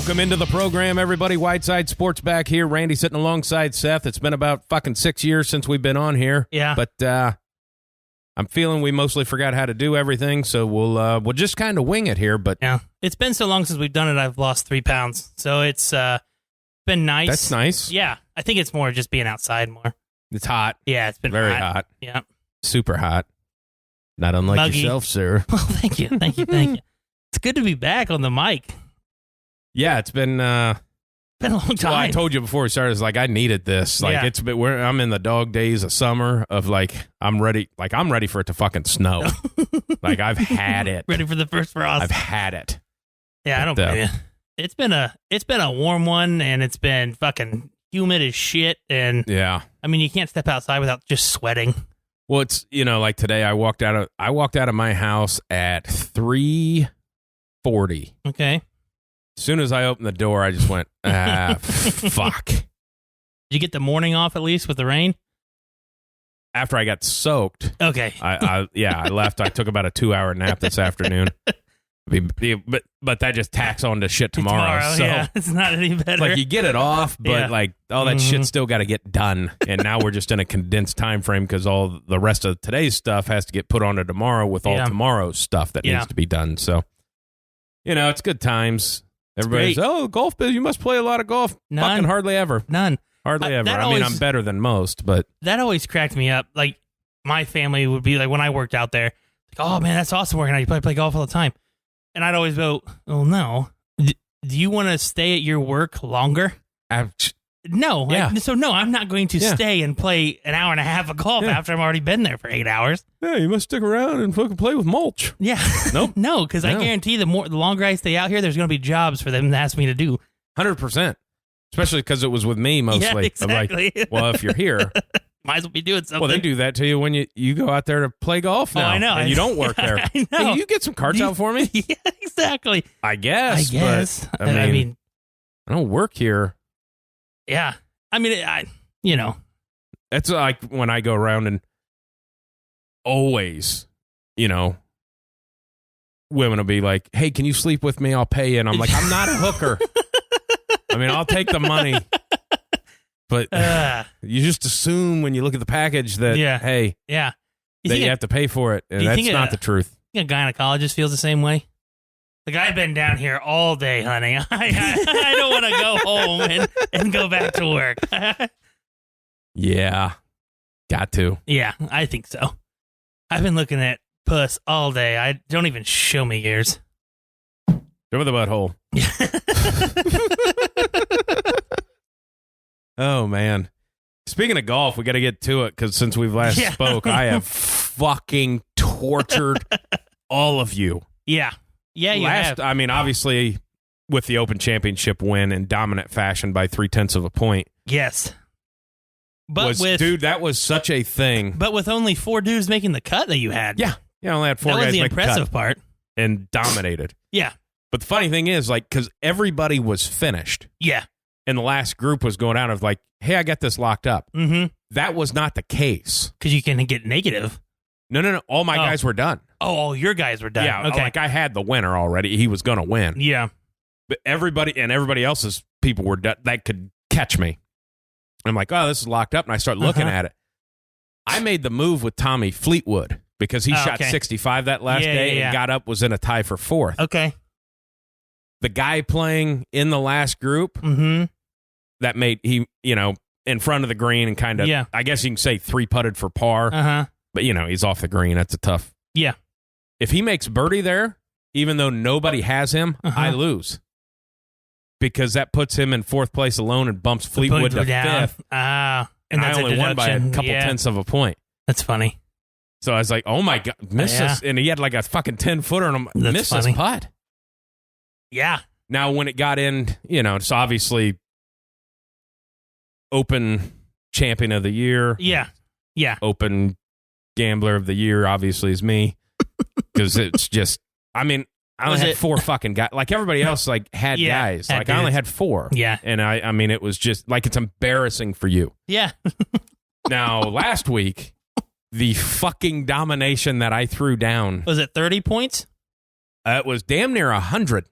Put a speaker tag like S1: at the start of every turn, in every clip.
S1: Welcome into the program, everybody. Wideside Sports back here. Randy sitting alongside Seth. It's been about fucking 6 years since we've been on here.
S2: Yeah.
S1: But I'm feeling we mostly forgot how to do everything, so we'll just kind of wing it here. But
S2: yeah, it's been so long since we've done it, I've lost 3 pounds. So it's been nice.
S1: That's nice.
S2: Yeah. I think it's more just being outside more.
S1: It's hot.
S2: Yeah, it's been
S1: very hot.
S2: Yeah.
S1: Super hot. Not unlike
S2: Muggy.
S1: yourself, sir.
S2: Well, thank you. It's good to be back on the mic.
S1: Yeah, it's been
S2: a long time.
S1: Well, I told you before we started, it's like I needed this. Like I'm in the dog days of summer of like I'm ready for it to fucking snow. Like I've had it.
S2: Ready for the first frost.
S1: I've had it.
S2: Yeah, I don't blame you. It's been a warm one, and it's been fucking humid as shit. And
S1: yeah,
S2: I mean, you can't step outside without just sweating.
S1: Well, it's like today I walked out of my house at 3:40.
S2: Okay.
S1: As soon as I opened the door, I just went, fuck.
S2: Did you get the morning off at least with the rain?
S1: After I got soaked.
S2: Okay.
S1: I left. I took about a 2-hour nap this afternoon. But that just tacks on to shit tomorrow. So
S2: yeah, it's not any better.
S1: Like you get it off, but like all that shit still got to get done. And now we're just in a condensed time frame because all the rest of today's stuff has to get put onto tomorrow with all tomorrow's stuff that needs to be done. So, it's good times. Everybody's, golf, Bill, you must play a lot of golf.
S2: None.
S1: Fucking hardly ever.
S2: None.
S1: Hardly ever. I mean, I'm better than most, but.
S2: That always cracked me up. Like, my family would be like, when I worked out there, like, oh, man, that's awesome working out. You play golf all the time. And I'd always go, oh, no. Do you want to stay at your work longer? No.
S1: Yeah.
S2: No, I'm not going to stay and play an hour and a half of golf after I've already been there for 8 hours.
S1: Yeah, you must stick around and fucking play with mulch.
S2: Yeah.
S1: Nope.
S2: No, because I guarantee the longer I stay out here, there's going to be jobs for them to ask me to do.
S1: 100%. Especially because it was with me mostly.
S2: Yeah, exactly.
S1: I'm like, well, if you're here.
S2: Might as well be doing something.
S1: Well, they do that to you when you go out there to play golf now.
S2: Oh, I know.
S1: And you don't work there.
S2: I know.
S1: Hey, you get some carts out for me?
S2: Yeah, exactly.
S1: I guess. But,
S2: I mean,
S1: I don't work here.
S2: Yeah. I mean,
S1: It's like when I go around and always, women will be like, hey, can you sleep with me? I'll pay you. And I'm like, I'm not a hooker. I mean, I'll take the money. But you just assume when you look at the package that, hey, that you have to pay for it. And that's not the truth.
S2: A gynecologist feels the same way? Like, I've been down here all day, honey. I don't want to go home and go back to work.
S1: Yeah. Got to.
S2: Yeah, I think so. I've been looking at puss all day. I don't even show me yours.
S1: Over the butthole. Oh, man. Speaking of golf, we got to get to it because since we've last spoke, I have fucking tortured all of you.
S2: Yeah. Yeah, you have.
S1: I mean, obviously, with the Open Championship win in dominant fashion by 0.3 of a point.
S2: Yes. But
S1: dude, that was such a thing.
S2: But with only 4 dudes making the cut that you had.
S1: Yeah. Yeah, only had 4 guys
S2: make the cut. That was the impressive part.
S1: And dominated.
S2: Yeah.
S1: But the funny thing is, like, because everybody was finished.
S2: Yeah.
S1: And the last group was going out of like, hey, I got this locked up.
S2: Mm-hmm.
S1: That was not the case.
S2: Because you can get negative.
S1: No. All my guys were done.
S2: Oh, all your guys were done.
S1: Yeah,
S2: okay.
S1: Like I had the winner already. He was going to win.
S2: Yeah.
S1: But everybody else's people were done. That could catch me. I'm like, oh, this is locked up. And I start looking at it. I made the move with Tommy Fleetwood because he shot 65 that last day and got up, was in a tie for 4th.
S2: Okay.
S1: The guy playing in the last group that made in front of the green and kind of, I guess you can say 3-putted for par. But, he's off the green. That's a tough.
S2: Yeah.
S1: If he makes birdie there, even though nobody has him, I lose. Because that puts him in 4th place alone and bumps Fleetwood to 5th. And I only won by a couple tenths of a point.
S2: That's funny.
S1: So I was like, oh my God, miss this. And he had like a fucking 10-footer and I'm miss this putt.
S2: Yeah.
S1: Now, when it got in, it's obviously Open Champion of the Year.
S2: Yeah. Yeah.
S1: Open Gambler of the Year, obviously, is me. Because it's just, I mean, I only had 4 fucking guys. Like everybody else, like, had guys. Like, I only had 4.
S2: Yeah.
S1: And I mean, it was just, like, it's embarrassing for you.
S2: Yeah.
S1: Now, last week, the fucking domination that I threw down.
S2: Was it 30 points?
S1: It was damn near 100.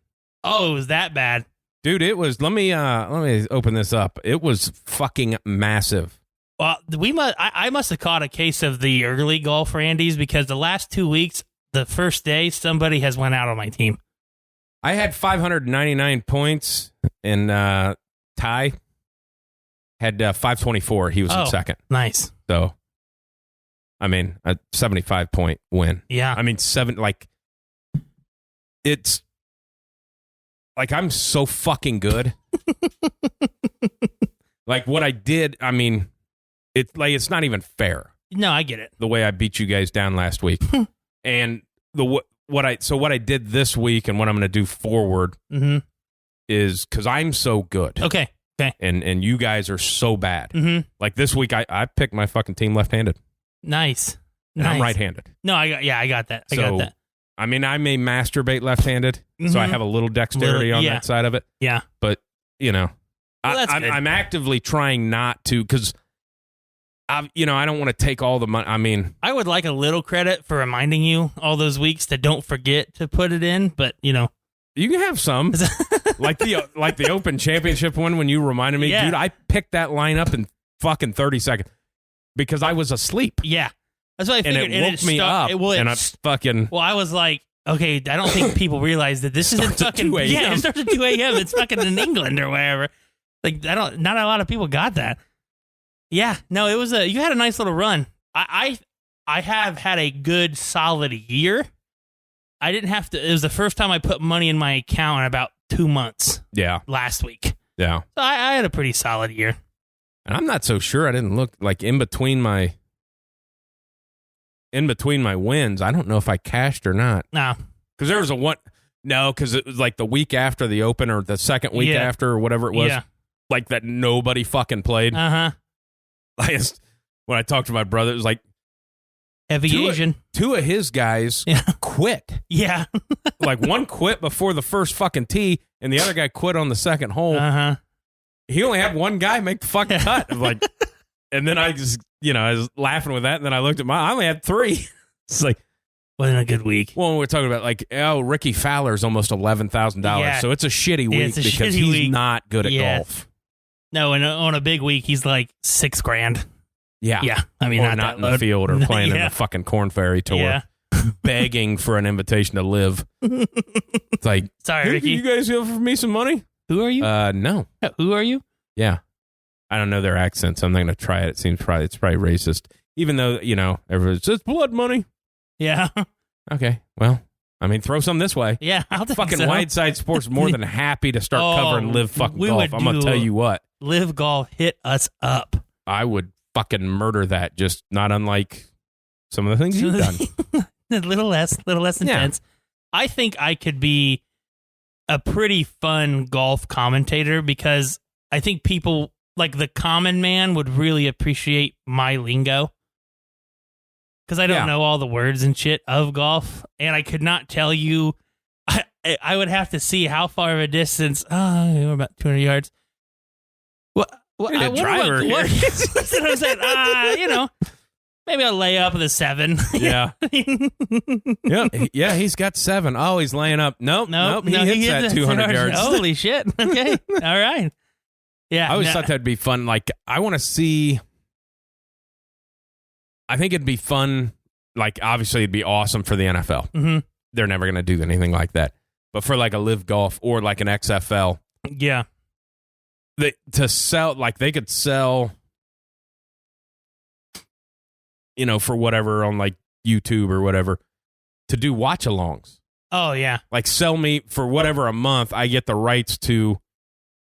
S2: Oh, it was that bad.
S1: Dude, it was. Let me open this up. It was fucking massive.
S2: Well, I must have caught a case of the early golf Randies because the last 2 weeks, the first day, somebody has went out on my team.
S1: I had 599 points, and Ty had 524. He was in second.
S2: Nice.
S1: So, I mean, a 75-point win.
S2: Yeah.
S1: I mean, it's like I'm so fucking good. Like what I did, I mean, it's not even fair.
S2: No, I get it.
S1: The way I beat you guys down last week. And what I did this week and what I'm going to do forward is because I'm so good.
S2: Okay.
S1: And you guys are so bad.
S2: Mm-hmm.
S1: Like this week, I picked my fucking team left-handed.
S2: Nice.
S1: And I'm right-handed.
S2: No, I got that. I got that.
S1: I mean, I may masturbate left-handed, so I have a little dexterity on that side of it.
S2: Yeah.
S1: But, you know,
S2: I'm
S1: actively trying not to because, I don't want to take all the money. I mean,
S2: I would like a little credit for reminding you all those weeks to don't forget to put it in, but, you know.
S1: You can have some. like the Open Championship one when you reminded me. Dude, I picked that lineup in fucking 30 seconds because I was asleep.
S2: Yeah. That's what I figured.
S1: And it woke me up. And I fucking...
S2: Well, I was like, okay, I don't think people realize that this isn't fucking... Yeah, it starts at 2 a.m. It's fucking in England or wherever. Like, not a lot of people got that. Yeah, no, it was you had a nice little run. I have had a good, solid year. I didn't have to... It was the first time I put money in my account in about 2 months.
S1: Yeah.
S2: Last week.
S1: Yeah.
S2: So I had a pretty solid year.
S1: And I'm not so sure. I didn't look like in between my wins. I don't know if I cashed or not.
S2: No.
S1: Because there was because it was like the week after the Open or the second week after or whatever it was.
S2: Yeah.
S1: Like that nobody fucking played.
S2: Uh-huh.
S1: When I talked to my brother, it was like,
S2: Heavy Asian.
S1: Two of his guys quit.
S2: Yeah.
S1: Like one quit before the first fucking tee, and the other guy quit on the second hole.
S2: Uh-huh.
S1: He only had one guy make the fucking cut. Like, and then I just, I was laughing with that, and then I looked at I only had 3. It's like,
S2: wasn't a good week.
S1: Well, we're talking about like, Ricky Fowler's almost $11,000, so it's a shitty week because he's not good at golf.
S2: No, and on a big week, he's like $6,000.
S1: Yeah.
S2: Yeah. I mean,
S1: or not in the field or playing in the fucking Corn Ferry Tour, begging for an invitation to live. It's like,
S2: sorry,
S1: hey,
S2: Ricky.
S1: You guys offer me some money?
S2: Who are you?
S1: No.
S2: Who are you?
S1: Yeah. I don't know their accents. I'm not going to try it. It's probably racist. Even though, everybody says blood money.
S2: Yeah.
S1: Okay. Well, I mean, throw some this way.
S2: Yeah, I'll take
S1: fucking Wideside Sports more than happy to start covering live fucking golf. I'm going to tell you what.
S2: Live golf hit us up.
S1: I would fucking murder that, just not unlike some of the things you've done.
S2: A little less intense. I think I could be a pretty fun golf commentator because I think people, like the common man, would really appreciate my lingo. Because I don't know all the words and shit of golf, and I could not tell you. I would have to see how far of a distance. We're about 200 yards. What
S1: driver here.
S2: That's what I'm saying. Maybe I'll lay up with a 7.
S1: Yeah. Yeah, he's got 7. Oh, he's laying up. Nope. He hits that 200 yards.
S2: Holy shit. Okay. All right. Yeah.
S1: I always thought that'd be fun. Like, I want to see. I think it'd be fun. Like, obviously, it'd be awesome for the NFL.
S2: Mm-hmm.
S1: They're never going to do anything like that. But for like a live golf or like an XFL.
S2: Yeah.
S1: They could sell, for whatever on like YouTube or whatever to do watch alongs.
S2: Oh, yeah.
S1: Like sell me for whatever a month. I get the rights to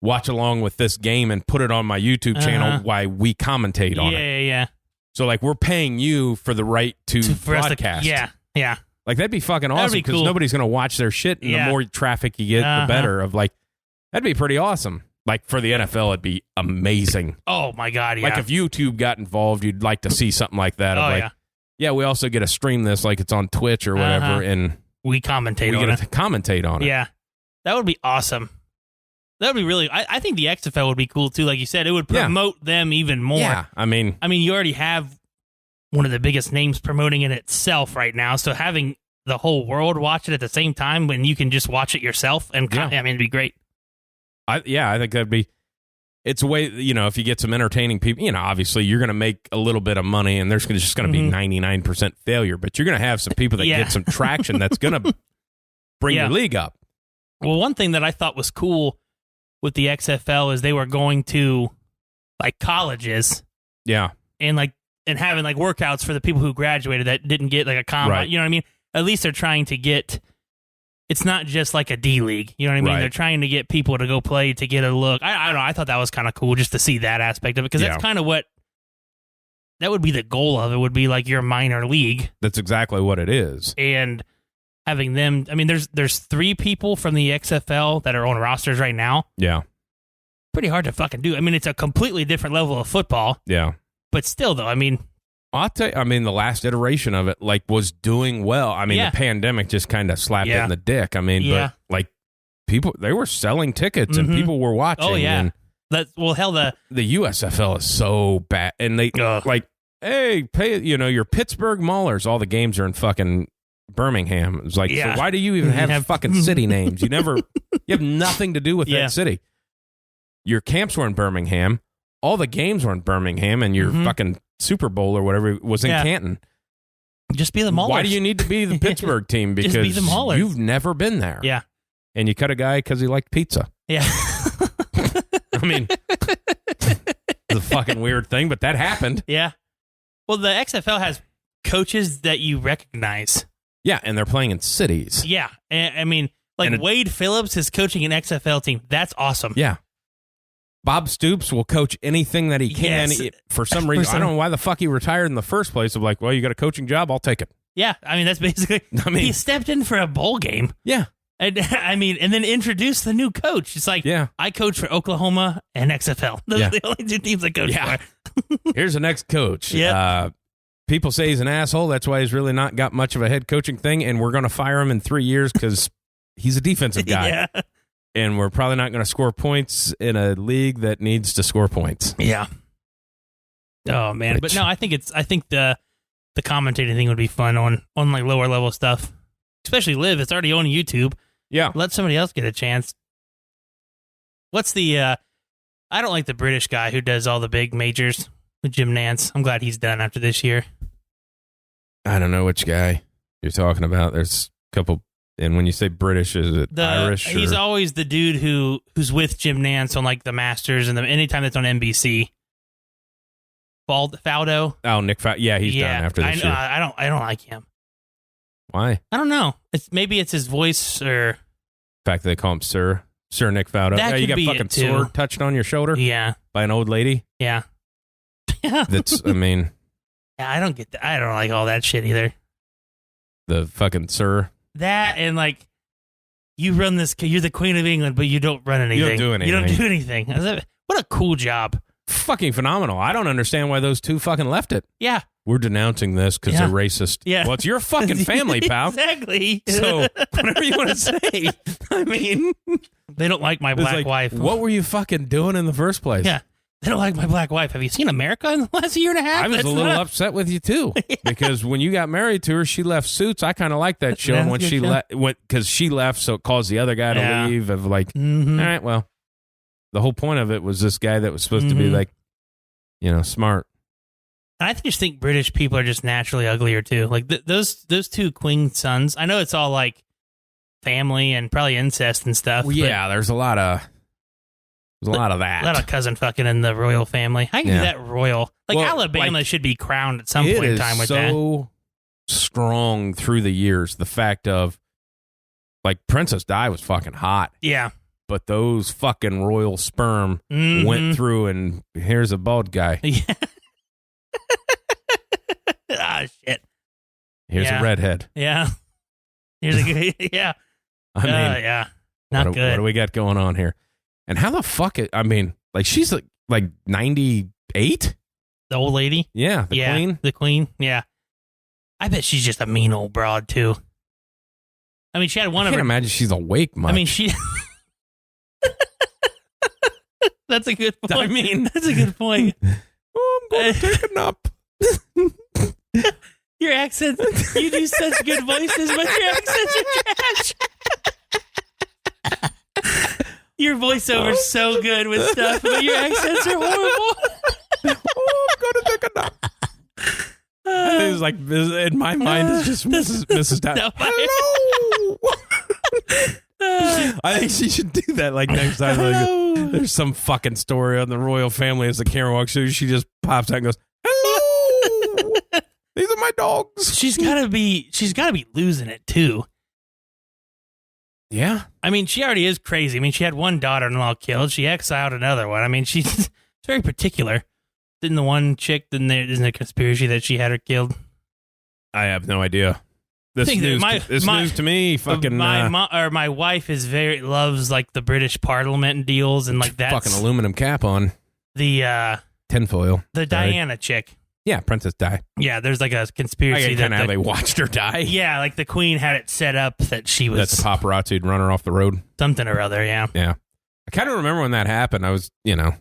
S1: watch along with this game and put it on my YouTube channel while we commentate on it.
S2: Yeah.
S1: So like we're paying you for the right to broadcast.
S2: Yeah.
S1: Like that'd be fucking awesome because
S2: cool.
S1: Nobody's going to watch their shit. And the more traffic you get, the better. That'd be pretty awesome. Like, for the NFL, it'd be amazing.
S2: Oh, my God, yeah.
S1: Like, if YouTube got involved, you'd like to see something like that. We also get to stream this like it's on Twitch or whatever, and
S2: we commentate on it.
S1: We get to commentate on it.
S2: Yeah. That would be awesome. That would be really... I think the XFL would be cool, too. Like you said, it would promote them even more.
S1: Yeah, I mean, you
S2: already have one of the biggest names promoting it itself right now, so having the whole world watch it at the same time when you can just watch it yourself, and it'd be great.
S1: I think that'd be. It's a way, if you get some entertaining people, obviously you're going to make a little bit of money, and there's just going to be 99% failure, but you're going to have some people that get some traction that's going to bring your league up.
S2: Well, one thing that I thought was cool with the XFL is they were going to like colleges, and having like workouts for the people who graduated that didn't get like a combine.
S1: Right.
S2: You know what I mean? At least they're trying to get. It's not just like a D League. You know what I mean?
S1: Right.
S2: They're trying to get people to go play to get a look. I don't know. I thought that was kind of cool just to see that aspect of it, because that's kind of that would be the goal of it, would be like your minor league.
S1: That's exactly what it is.
S2: And having them, I mean, there's 3 people from the XFL that are on rosters right now.
S1: Yeah.
S2: Pretty hard to fucking do. I mean, it's a completely different level of football.
S1: Yeah.
S2: But still, though, I mean,
S1: I'll tell you, the last iteration of it, was doing well. I mean, the pandemic just kind of slapped it in the dick. I mean, but, people, they were selling tickets and people were watching.
S2: Oh, yeah.
S1: And
S2: hell,
S1: the USFL is so bad. And they, hey, pay, your Pittsburgh Maulers, all the games are in fucking Birmingham. It's like, so why do you even have fucking city names? You have nothing to do with that city. Your camps were in Birmingham. All the games were in Birmingham, and your fucking Super Bowl or whatever was in Canton.
S2: Just be the Maulers.
S1: Why do you need to be the Pittsburgh team? Because
S2: just be the Maulers.
S1: You've never been there.
S2: Yeah.
S1: And you cut a guy because he liked pizza.
S2: Yeah.
S1: I mean, it's a fucking weird thing, but that happened.
S2: Yeah. Well, the XFL has coaches that you recognize.
S1: Yeah, and they're playing in cities.
S2: Yeah. I mean, Wade Phillips is coaching an XFL team. That's awesome.
S1: Yeah. Bob Stoops will coach anything that he can.
S2: Yes.
S1: For some reason, I don't know why the fuck he retired in the first place. Of like, well, you got a coaching job, I'll take it.
S2: Yeah, I mean, that's basically. He stepped in for a bowl game.
S1: Yeah,
S2: and then introduced the new coach. It's like, I coach for Oklahoma and XFL. Those are the only 2 teams I coach for.
S1: Here's the next coach.
S2: Yeah.
S1: People say he's an asshole. That's why he's really not got much of a head coaching thing, and we're going to fire him in 3 years because he's a defensive guy.
S2: Yeah.
S1: And we're probably not going to score points in a league that needs to score points.
S2: Yeah. Oh man, but no, I think the commentating thing would be fun on like lower level stuff, especially live. It's already on YouTube.
S1: Yeah.
S2: Let somebody else get a chance. What's the? I don't like the British guy who does all the big majors with Jim Nantz. I'm glad he's done after this year.
S1: I don't know which guy you're talking about. There's a couple. And when you say British, is it Irish?
S2: He's always the dude who's with Jim Nantz on like the Masters and anytime that's on NBC. Faldo.
S1: Oh, Nick Faldo. Yeah, he's done after this year.
S2: I don't like him.
S1: Why?
S2: I don't know. Maybe it's his voice or
S1: the fact that they call him Sir Nick Faldo.
S2: That
S1: you
S2: could
S1: got
S2: be
S1: fucking
S2: it, too.
S1: sword touched on your shoulder.
S2: Yeah.
S1: By an old lady.
S2: Yeah.
S1: That's. I mean.
S2: Yeah, I don't get that. I don't like all that shit either.
S1: The fucking Sir.
S2: That and like, you run this. You're the Queen of England, but you don't run anything.
S1: You don't do anything.
S2: You don't do anything. What a cool job.
S1: Fucking phenomenal. I don't understand why those 2 fucking left it.
S2: Yeah.
S1: We're denouncing this because they're racist.
S2: Yeah.
S1: Well, it's your fucking family, pal.
S2: Exactly.
S1: So whatever you want to say. I mean,
S2: they don't like my black wife.
S1: What were you fucking doing in the first place?
S2: Yeah. They don't like my black wife. Have you seen America in the last year and a half?
S1: I was a little upset with you too, because when you got married to her, she left Suits. I kind of like that show. And when she left, because she left, so it caused the other guy to leave. Of like, all right, well, the whole point of it was this guy that was supposed to be like, smart.
S2: I just think British people are just naturally uglier too. Like those 2 queen sons. I know it's all like family and probably incest and stuff.
S1: Well, yeah, there's a lot of that.
S2: A lot of cousin fucking in the royal family. I can do that royal. Like Alabama should be crowned at some point in time with that. It is so
S1: strong through the years. The fact of like Princess Di was fucking hot.
S2: Yeah.
S1: But those fucking royal sperm went through, and here's a bald guy.
S2: Yeah. Shit.
S1: Here's a redhead.
S2: Yeah. Here's a good. Yeah.
S1: I mean,
S2: yeah. Not good.
S1: What do we got going on here? And how the fuck? She's like 98.
S2: The old lady.
S1: Yeah. The queen.
S2: The queen. Yeah. I bet she's just a mean old broad too. I mean, she had one
S1: I
S2: of
S1: can't
S2: her.
S1: imagine she's awake much.
S2: I mean, she. That's a good point.
S1: I mean,
S2: that's a good point.
S1: Oh, I'm going to take a nap.
S2: Your accent, you do such good voices, but your accents are trash. Your voiceover's so good with stuff, but your accents are horrible.
S1: Oh, I'm gonna take a nap. It's like in my mind, it's just Mrs. Down. Hello. I think she should do that like next time. Like, there's some fucking story on the royal family as the camera walks through. She just pops out and goes, "Hello, these are my dogs."
S2: She's gotta be losing it too.
S1: Yeah,
S2: I mean, she already is crazy. I mean, she had one daughter-in-law killed. She exiled another one. I mean, she's very particular. Didn't the one chick? Isn't a conspiracy that she had her killed?
S1: I have no idea. This news to me. Fucking
S2: my wife loves like the British Parliament and deals and like that.
S1: Fucking aluminum cap on
S2: the
S1: tinfoil.
S2: The Diana chick.
S1: Yeah, Princess Di.
S2: Yeah, there's like a conspiracy
S1: that how they watched her die.
S2: Yeah, like the Queen had it set up that she was.
S1: That's a paparazzi would run her off the road.
S2: Something or other. Yeah.
S1: Yeah, I kind of remember when that happened. I was, a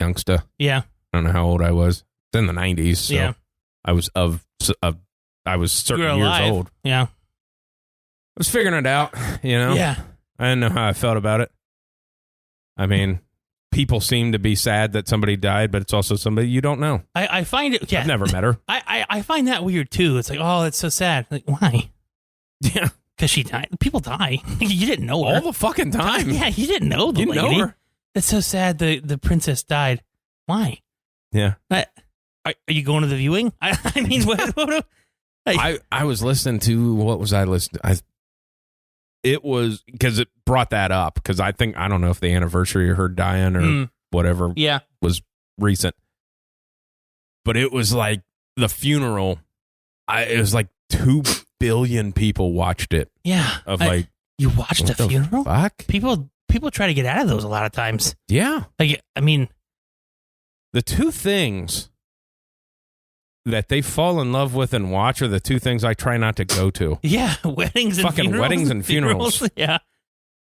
S1: youngster.
S2: Yeah.
S1: I don't know how old I was. It's in the 90s. So
S2: yeah.
S1: I was I was certain years old.
S2: Yeah.
S1: I was figuring it out,
S2: Yeah.
S1: I didn't know how I felt about it. I mean, people seem to be sad that somebody died, but it's also somebody you don't know.
S2: I find it, yeah.
S1: I've never met her.
S2: I find that weird, too. It's like, oh, it's so sad. Like, why?
S1: Yeah.
S2: Because she died. People die. You didn't know her.
S1: All the fucking time.
S2: Yeah, you didn't know the lady. Know her. It's so sad the princess died. Why?
S1: Yeah.
S2: Are you going to the viewing? I mean, what
S1: I was listening to, what was I listening to? It was, because it brought that up, because I don't know if the anniversary of her dying or whatever was recent. But it was like the funeral, it was like 2 billion people watched it.
S2: Yeah. You watched a funeral?
S1: Fuck?
S2: People try to get out of those a lot of times.
S1: Yeah.
S2: Like, I mean,
S1: the two things that they fall in love with and watch are the two things I try not to go to.
S2: Yeah, weddings and
S1: fucking
S2: funerals.
S1: Weddings and funerals.
S2: Yeah.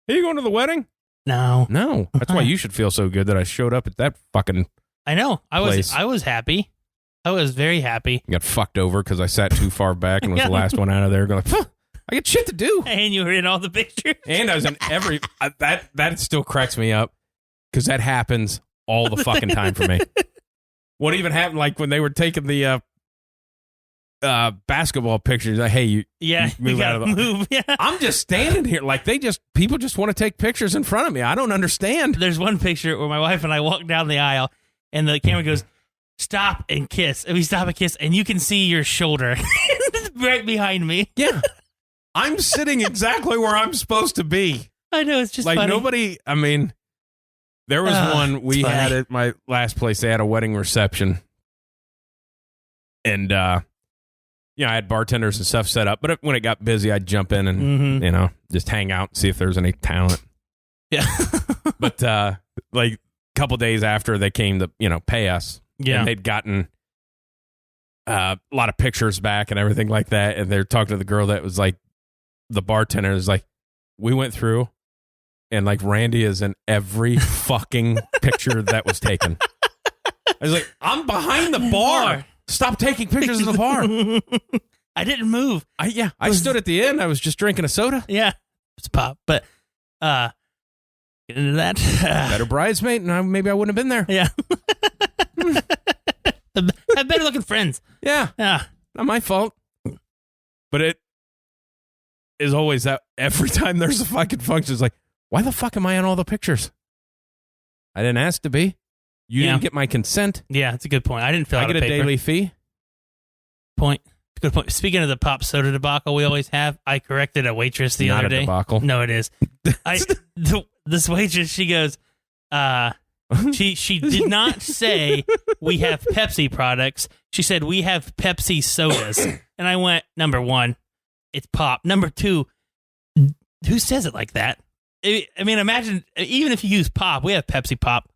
S1: Are you going to the wedding?
S2: No.
S1: That's why you should feel so good that I showed up at that fucking
S2: I know.
S1: place.
S2: I was happy. I was very happy.
S1: I got fucked over because I sat too far back and was the last one out of there going, I got shit to do.
S2: And you were in all the pictures.
S1: And I was in every... that still cracks me up because that happens all the fucking time for me. What even happened, like when they were taking the basketball pictures, like, hey, you move out of the...
S2: move. Yeah.
S1: I'm just standing here like people just want to take pictures in front of me. I don't understand.
S2: There's one picture where my wife and I walk down the aisle and the camera goes, stop and kiss. And we stop and kiss and you can see your shoulder right behind me.
S1: Yeah. I'm sitting exactly where I'm supposed to be.
S2: I know, it's just
S1: like
S2: funny.
S1: Nobody, I mean, there was one we had at my last place. They had a wedding reception. And, I had bartenders and stuff set up. But when it got busy, I'd jump in and, just hang out and see if there's any talent.
S2: Yeah.
S1: But, like, a couple days after they came to, pay us.
S2: Yeah.
S1: And they'd gotten a lot of pictures back and everything like that. And they're talking to the girl that was like, the bartender is like, we went through and like Randy is in every fucking picture that was taken. I was like, I'm behind the bar. Stop taking pictures of the bar.
S2: I didn't move.
S1: I stood at the end. I was just drinking a soda.
S2: Yeah. It's pop. But get into that.
S1: Better bridesmaid, and maybe I wouldn't have been there.
S2: Yeah. Have better looking friends.
S1: Yeah.
S2: Yeah.
S1: Not my fault. But it is always that every time there's a fucking function, it's like, why the fuck am I in all the pictures? I didn't ask to be. You didn't get my consent.
S2: Yeah, that's a good point. I didn't fill out
S1: a daily fee.
S2: Point. Good point. Speaking of the pop soda debacle we always have, I corrected a waitress the other day.
S1: Debacle.
S2: No, it is. This waitress, she goes, she did not say we have Pepsi products. She said we have Pepsi sodas. And I went, number one, it's pop. Number two, who says it like that? I mean, imagine, even if you use pop, we have Pepsi pop.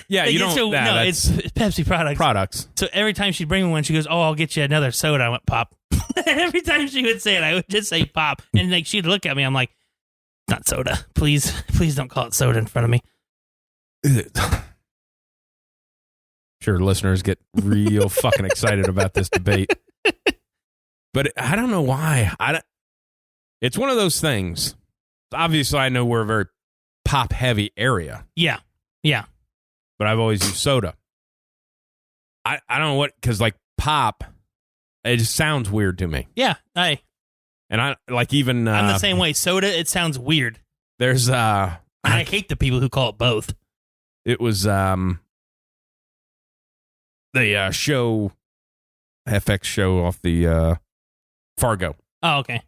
S1: Yeah, you don't.
S2: So, no, it's Pepsi products. So every time she'd bring me one, she goes, "Oh, I'll get you another soda." I went, "Pop." Every time she would say it, I would just say "pop," and like she'd look at me. I'm like, "Not soda, please don't call it soda in front of me."
S1: Sure, listeners get real fucking excited about this debate, but I don't know why. It's one of those things. Obviously, I know we're a very pop heavy area.
S2: Yeah.
S1: But I've always used soda. I don't know what, because like pop, it just sounds weird to me.
S2: Yeah.
S1: And I like even.
S2: I'm the same way. Soda, it sounds weird.
S1: There's
S2: I hate the people who call it both.
S1: It was the show, FX show off the Fargo.
S2: Oh, okay.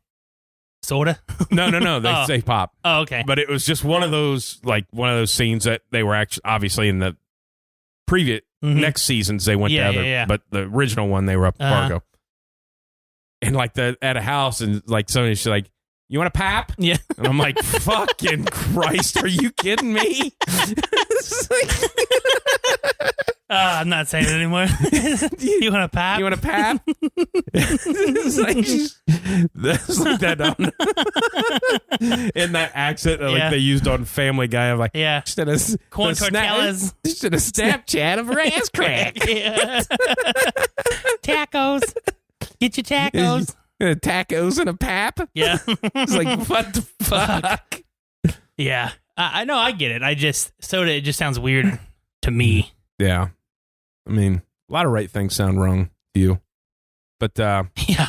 S2: Soda?
S1: No. They say pop.
S2: Oh, okay.
S1: But it was just one of those scenes that they were actually obviously in the previous next seasons they went to other, but the original one they were up at Fargo. And like at a house, and like somebody's like, "You want a pap?"
S2: Yeah.
S1: And I'm like, "Fucking Christ, are you kidding me?"
S2: I'm not saying it anymore. You want a pap?
S1: You want a pap? It's like that in that accent like they used on Family Guy. I'm like,
S2: corn tortillas.
S1: Should have Snapchat of her ass crack.
S2: Tacos. Get your tacos.
S1: Tacos and a pap.
S2: Yeah.
S1: It's like, what the fuck?
S2: Yeah. I know. I get it. Soda, it just sounds weird to me.
S1: Yeah. I mean, a lot of right things sound wrong to you. But,
S2: yeah.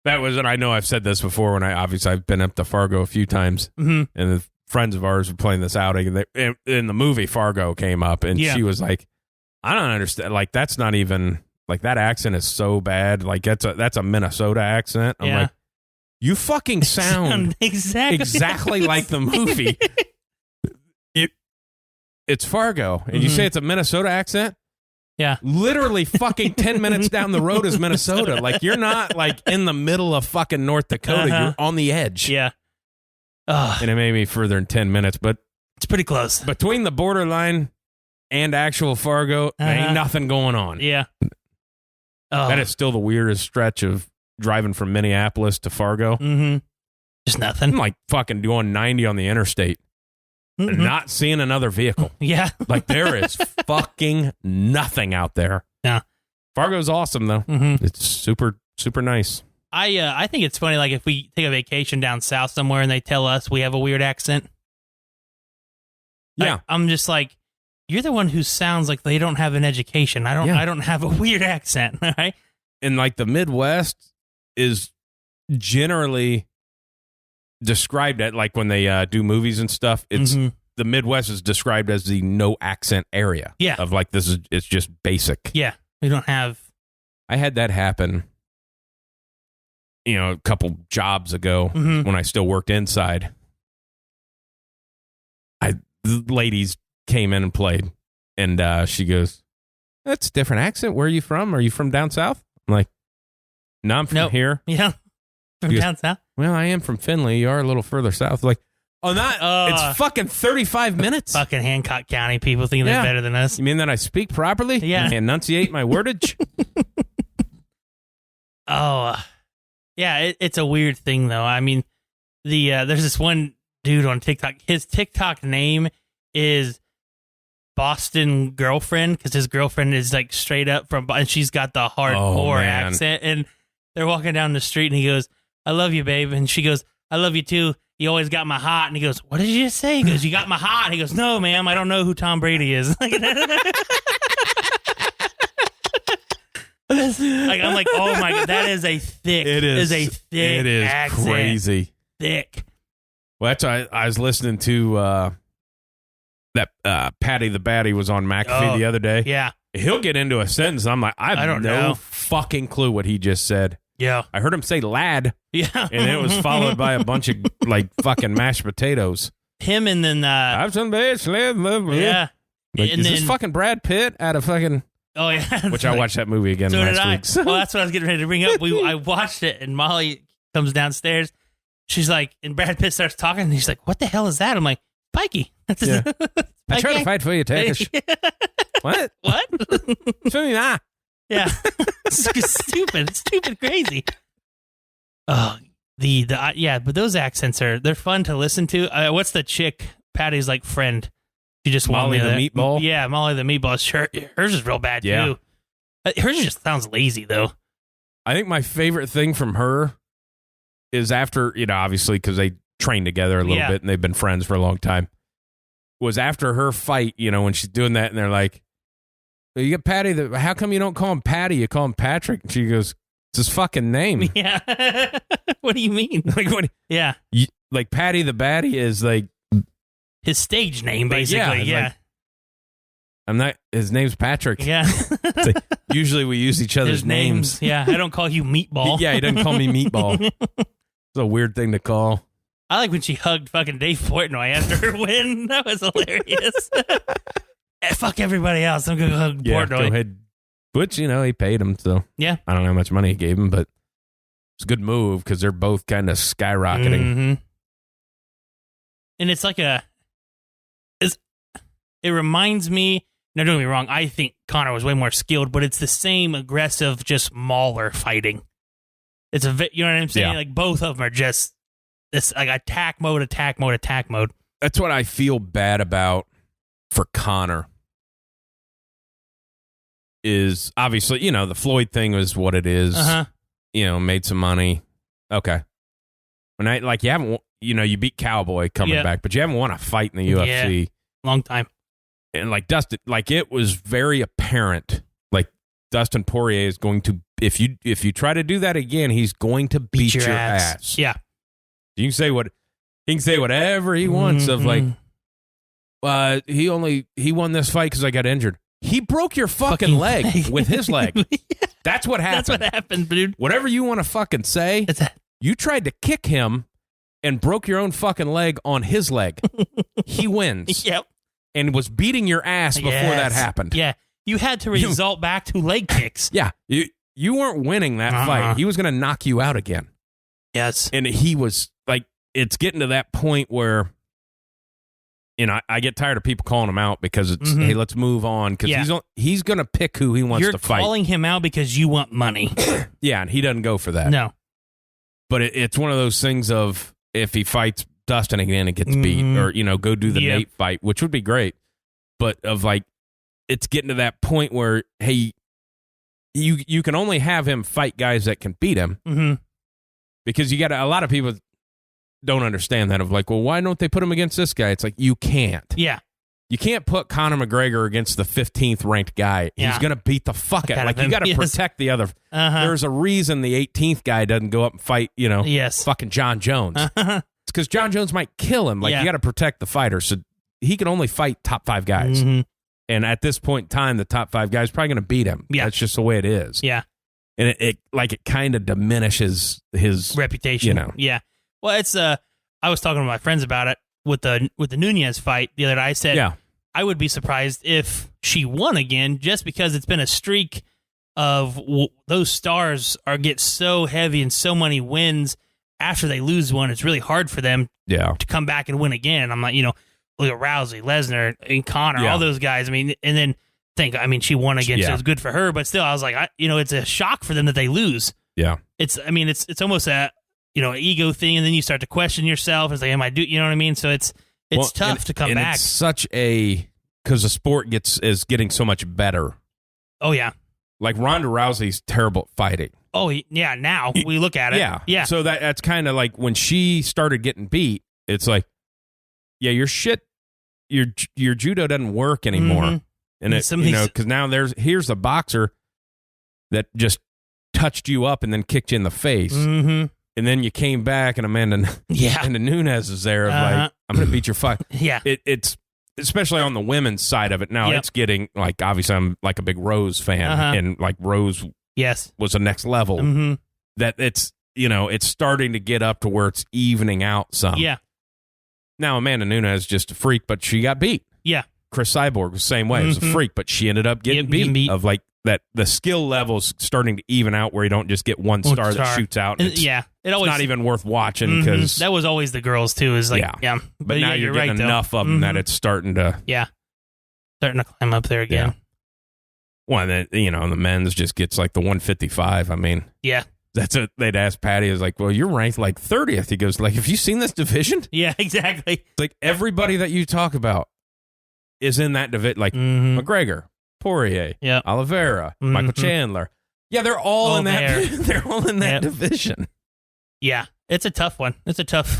S1: That was, and I know I've said this before when I've been up to Fargo a few times, and the friends of ours were playing this outing, and in the movie Fargo came up, and she was like, I don't understand. Like, that's not even, like, that accent is so bad. Like, that's a Minnesota accent. I'm like, you fucking sound exactly like the movie. It's Fargo, and you say it's a Minnesota accent?
S2: Yeah.
S1: Literally fucking 10 minutes down the road is Minnesota. Like, you're not, like, in the middle of fucking North Dakota. You're on the edge.
S2: Yeah.
S1: And it may be further than 10 minutes, but...
S2: It's pretty close.
S1: Between the borderline and actual Fargo, there ain't nothing going on.
S2: Yeah.
S1: That is still the weirdest stretch of driving from Minneapolis to Fargo.
S2: Just nothing.
S1: I'm like fucking doing 90 on the interstate. And not seeing another vehicle.
S2: Yeah.
S1: Like, there is fucking nothing out there.
S2: Yeah.
S1: Fargo's awesome, though. It's super, super nice.
S2: I think it's funny, like, if we take a vacation down south somewhere and they tell us we have a weird accent.
S1: Yeah.
S2: I'm just like, you're the one who sounds like they don't have an education. I don't have a weird accent, right?
S1: And, like, the Midwest is generally... described at, like, when they do movies and stuff, it's the Midwest is described as the no accent area.
S2: Yeah.
S1: Of like, it's just basic.
S2: Yeah. We don't have.
S1: I had that happen, a couple jobs ago when I still worked inside. The ladies came in and played, and she goes, "That's a different accent. Where are you from? Are you from down south?" I'm like, "No, I'm from here."
S2: Yeah. From down south?
S1: Well, I am from Findlay. You are a little further south. Like, it's fucking 35 minutes.
S2: Fucking Hancock County people think they're better than us.
S1: You mean that I speak properly?
S2: Yeah.
S1: I enunciate my wordage?
S2: It's a weird thing, though. I mean, there's this one dude on TikTok. His TikTok name is Boston Girlfriend, because his girlfriend is, like, straight up from, and she's got the hardcore accent, and they're walking down the street, and he goes, "I love you, babe." And she goes, "I love you too. You always got my heart." And he goes, "What did you just say?" He goes, "You got my heart." And he goes, "No, ma'am, I don't know who Tom Brady is." Like, I'm like, oh my God, that is a thick. It is a thick.
S1: It is
S2: accent.
S1: crazy
S2: Thick.
S1: Well, that's why I was listening to that Patty the Batty was on McAfee the other day.
S2: Yeah.
S1: He'll get into a sentence. And I'm like, I don't know fucking clue what he just said.
S2: Yeah.
S1: I heard him say lad.
S2: Yeah.
S1: And it was followed by a bunch of, like, fucking mashed potatoes.
S2: Him and then...
S1: I've some bad
S2: yeah.
S1: Like,
S2: and
S1: is
S2: then,
S1: this fucking Brad Pitt out of fucking...
S2: Oh, yeah.
S1: Which I watched that movie again last week.
S2: So. Well, that's what I was getting ready to bring up. I watched it, and Molly comes downstairs. She's like... And Brad Pitt starts talking, and he's like, "What the hell is that?" I'm like, "Pikey."
S1: Yeah. I try to fight for you, Turkish. What?
S2: Yeah. Stupid, crazy. Oh, but those accents they're fun to listen to. What's the chick Patty's like friend? She just
S1: Molly the meatball.
S2: Yeah, Molly the meatball. Sure, hers is real bad too. Hers just sounds lazy though.
S1: I think my favorite thing from her is after, obviously, because they trained together a little bit, and they've been friends for a long time. Was after her fight, when she's doing that, and they're like, "You get Patty. How come you don't call him Patty? You call him Patrick?" And she goes, "It's his fucking name."
S2: Yeah. What do you mean? Yeah.
S1: Like Patty the Baddie is like
S2: his stage name, basically. Yeah.
S1: Like, I'm not. His name's Patrick.
S2: Yeah.
S1: Like, usually we use each other's names.
S2: Yeah. I don't call you Meatball.
S1: Yeah, he doesn't call me Meatball. It's a weird thing to call.
S2: I like when she hugged fucking Dave Portnoy after her win. That was hilarious. Fuck everybody else. I'm gonna hug Portnoy.
S1: Go ahead. Which he paid him, so
S2: yeah.
S1: I don't know how much money he gave him, but it's a good move because they're both kind of skyrocketing.
S2: Mm-hmm. And it's like it reminds me. Now, don't get me wrong. I think Conor was way more skilled, but it's the same aggressive, just mauler fighting. It's you know what I'm saying?
S1: Yeah.
S2: Like both of them are just this like attack mode.
S1: That's what I feel bad about for Conor. Is obviously the Floyd thing was what it is. Made some money. Okay, when you haven't you beat Cowboy coming back, but you haven't won a fight in the UFC
S2: long time.
S1: And like Dustin, like it was very apparent, like Dustin Poirier is going to if you try to do that again, he's going to beat your ass.
S2: Yeah,
S1: you can say whatever he wants of like, he won this fight because I got injured. He broke your fucking leg with his leg.
S2: Yeah.
S1: That's what happened.
S2: That's what happened, dude.
S1: Whatever you want to fucking say, you tried to kick him and broke your own fucking leg on his leg. He wins.
S2: Yep.
S1: And was beating your ass before that happened.
S2: Yeah. You had to result back to leg kicks.
S1: Yeah. You weren't winning that fight. He was going to knock you out again.
S2: Yes.
S1: And he was like, it's getting to that point where, I get tired of people calling him out because it's, hey, let's move on. Because he's going to pick who he wants to fight.
S2: You're calling him out because you want money.
S1: Yeah, and he doesn't go for that.
S2: No.
S1: But it's one of those things of if he fights Dustin again and gets beat, or, go do the Nate fight, which would be great. But of like, it's getting to that point where, hey, you can only have him fight guys that can beat him.
S2: Mm-hmm.
S1: Because you got a lot of people don't understand that of like, well, why don't they put him against this guy? It's like, you can't.
S2: Yeah.
S1: You can't put Conor McGregor against the 15th ranked guy. Yeah. He's going to beat the fuck out. Like, you got to protect the other. There's a reason the 18th guy doesn't go up and fight, fucking John Jones. It's because John Jones might kill him. Like, you got to protect the fighter. So he can only fight top 5 guys. Mm-hmm. And at this point in time, the top 5 guys are probably going to beat him. Yeah. That's just the way it is.
S2: Yeah.
S1: And it kind of diminishes his
S2: reputation. Yeah. Well, it's I was talking to my friends about it with the Nunez fight the other day. I said I would be surprised if she won again, just because it's been a streak of those stars get so heavy and so many wins after they lose one. It's really hard for them to come back and win again. I'm like, look at Rousey, Lesnar, and Conor, all those guys. I mean, and then she won again, so it was good for her. But still, I was like, it's a shock for them that they lose.
S1: Yeah,
S2: it's almost a ego thing, and then you start to question yourself. It's like, am I you know what I mean? So it's tough to come back.
S1: It's such because the sport is getting so much better.
S2: Oh yeah,
S1: like Ronda Rousey's terrible at fighting.
S2: Oh yeah, now we look at it. Yeah.
S1: So that's kind of like when she started getting beat. It's like, yeah, your shit, your judo doesn't work anymore. Mm-hmm. And it, because now here's a boxer that just touched you up and then kicked you in the face.
S2: Mm-hmm.
S1: And then you came back and Amanda Nunes is there of like, I'm going to beat your fight.
S2: Yeah.
S1: It's especially on the women's side of it. Now it's getting like, obviously I'm like a big Rose fan and like Rose was the next level.
S2: Mm-hmm.
S1: That it's, it's starting to get up to where it's evening out some.
S2: Yeah.
S1: Now Amanda Nunes is just a freak, but she got beat.
S2: Yeah.
S1: Chris Cyborg was the same way. It was a freak, but she ended up getting beat. Of like that, the skill levels starting to even out where you don't just get one star that shoots out. And it's always not even worth watching because
S2: that was always the girls too. Is like
S1: but now you're getting enough of them that it's starting to
S2: climb up there again.
S1: Well, then the men's just gets like the 155. I mean, that's it. They'd ask Patty, is like, well, you're ranked like 30th. He goes, like, have you seen this division?
S2: Yeah, exactly.
S1: It's like everybody that you talk about is in that division, like McGregor, Poirier, Oliveira, Michael Chandler. Yeah, they're all in that. They're all in that division.
S2: Yeah, it's a tough one. It's a tough.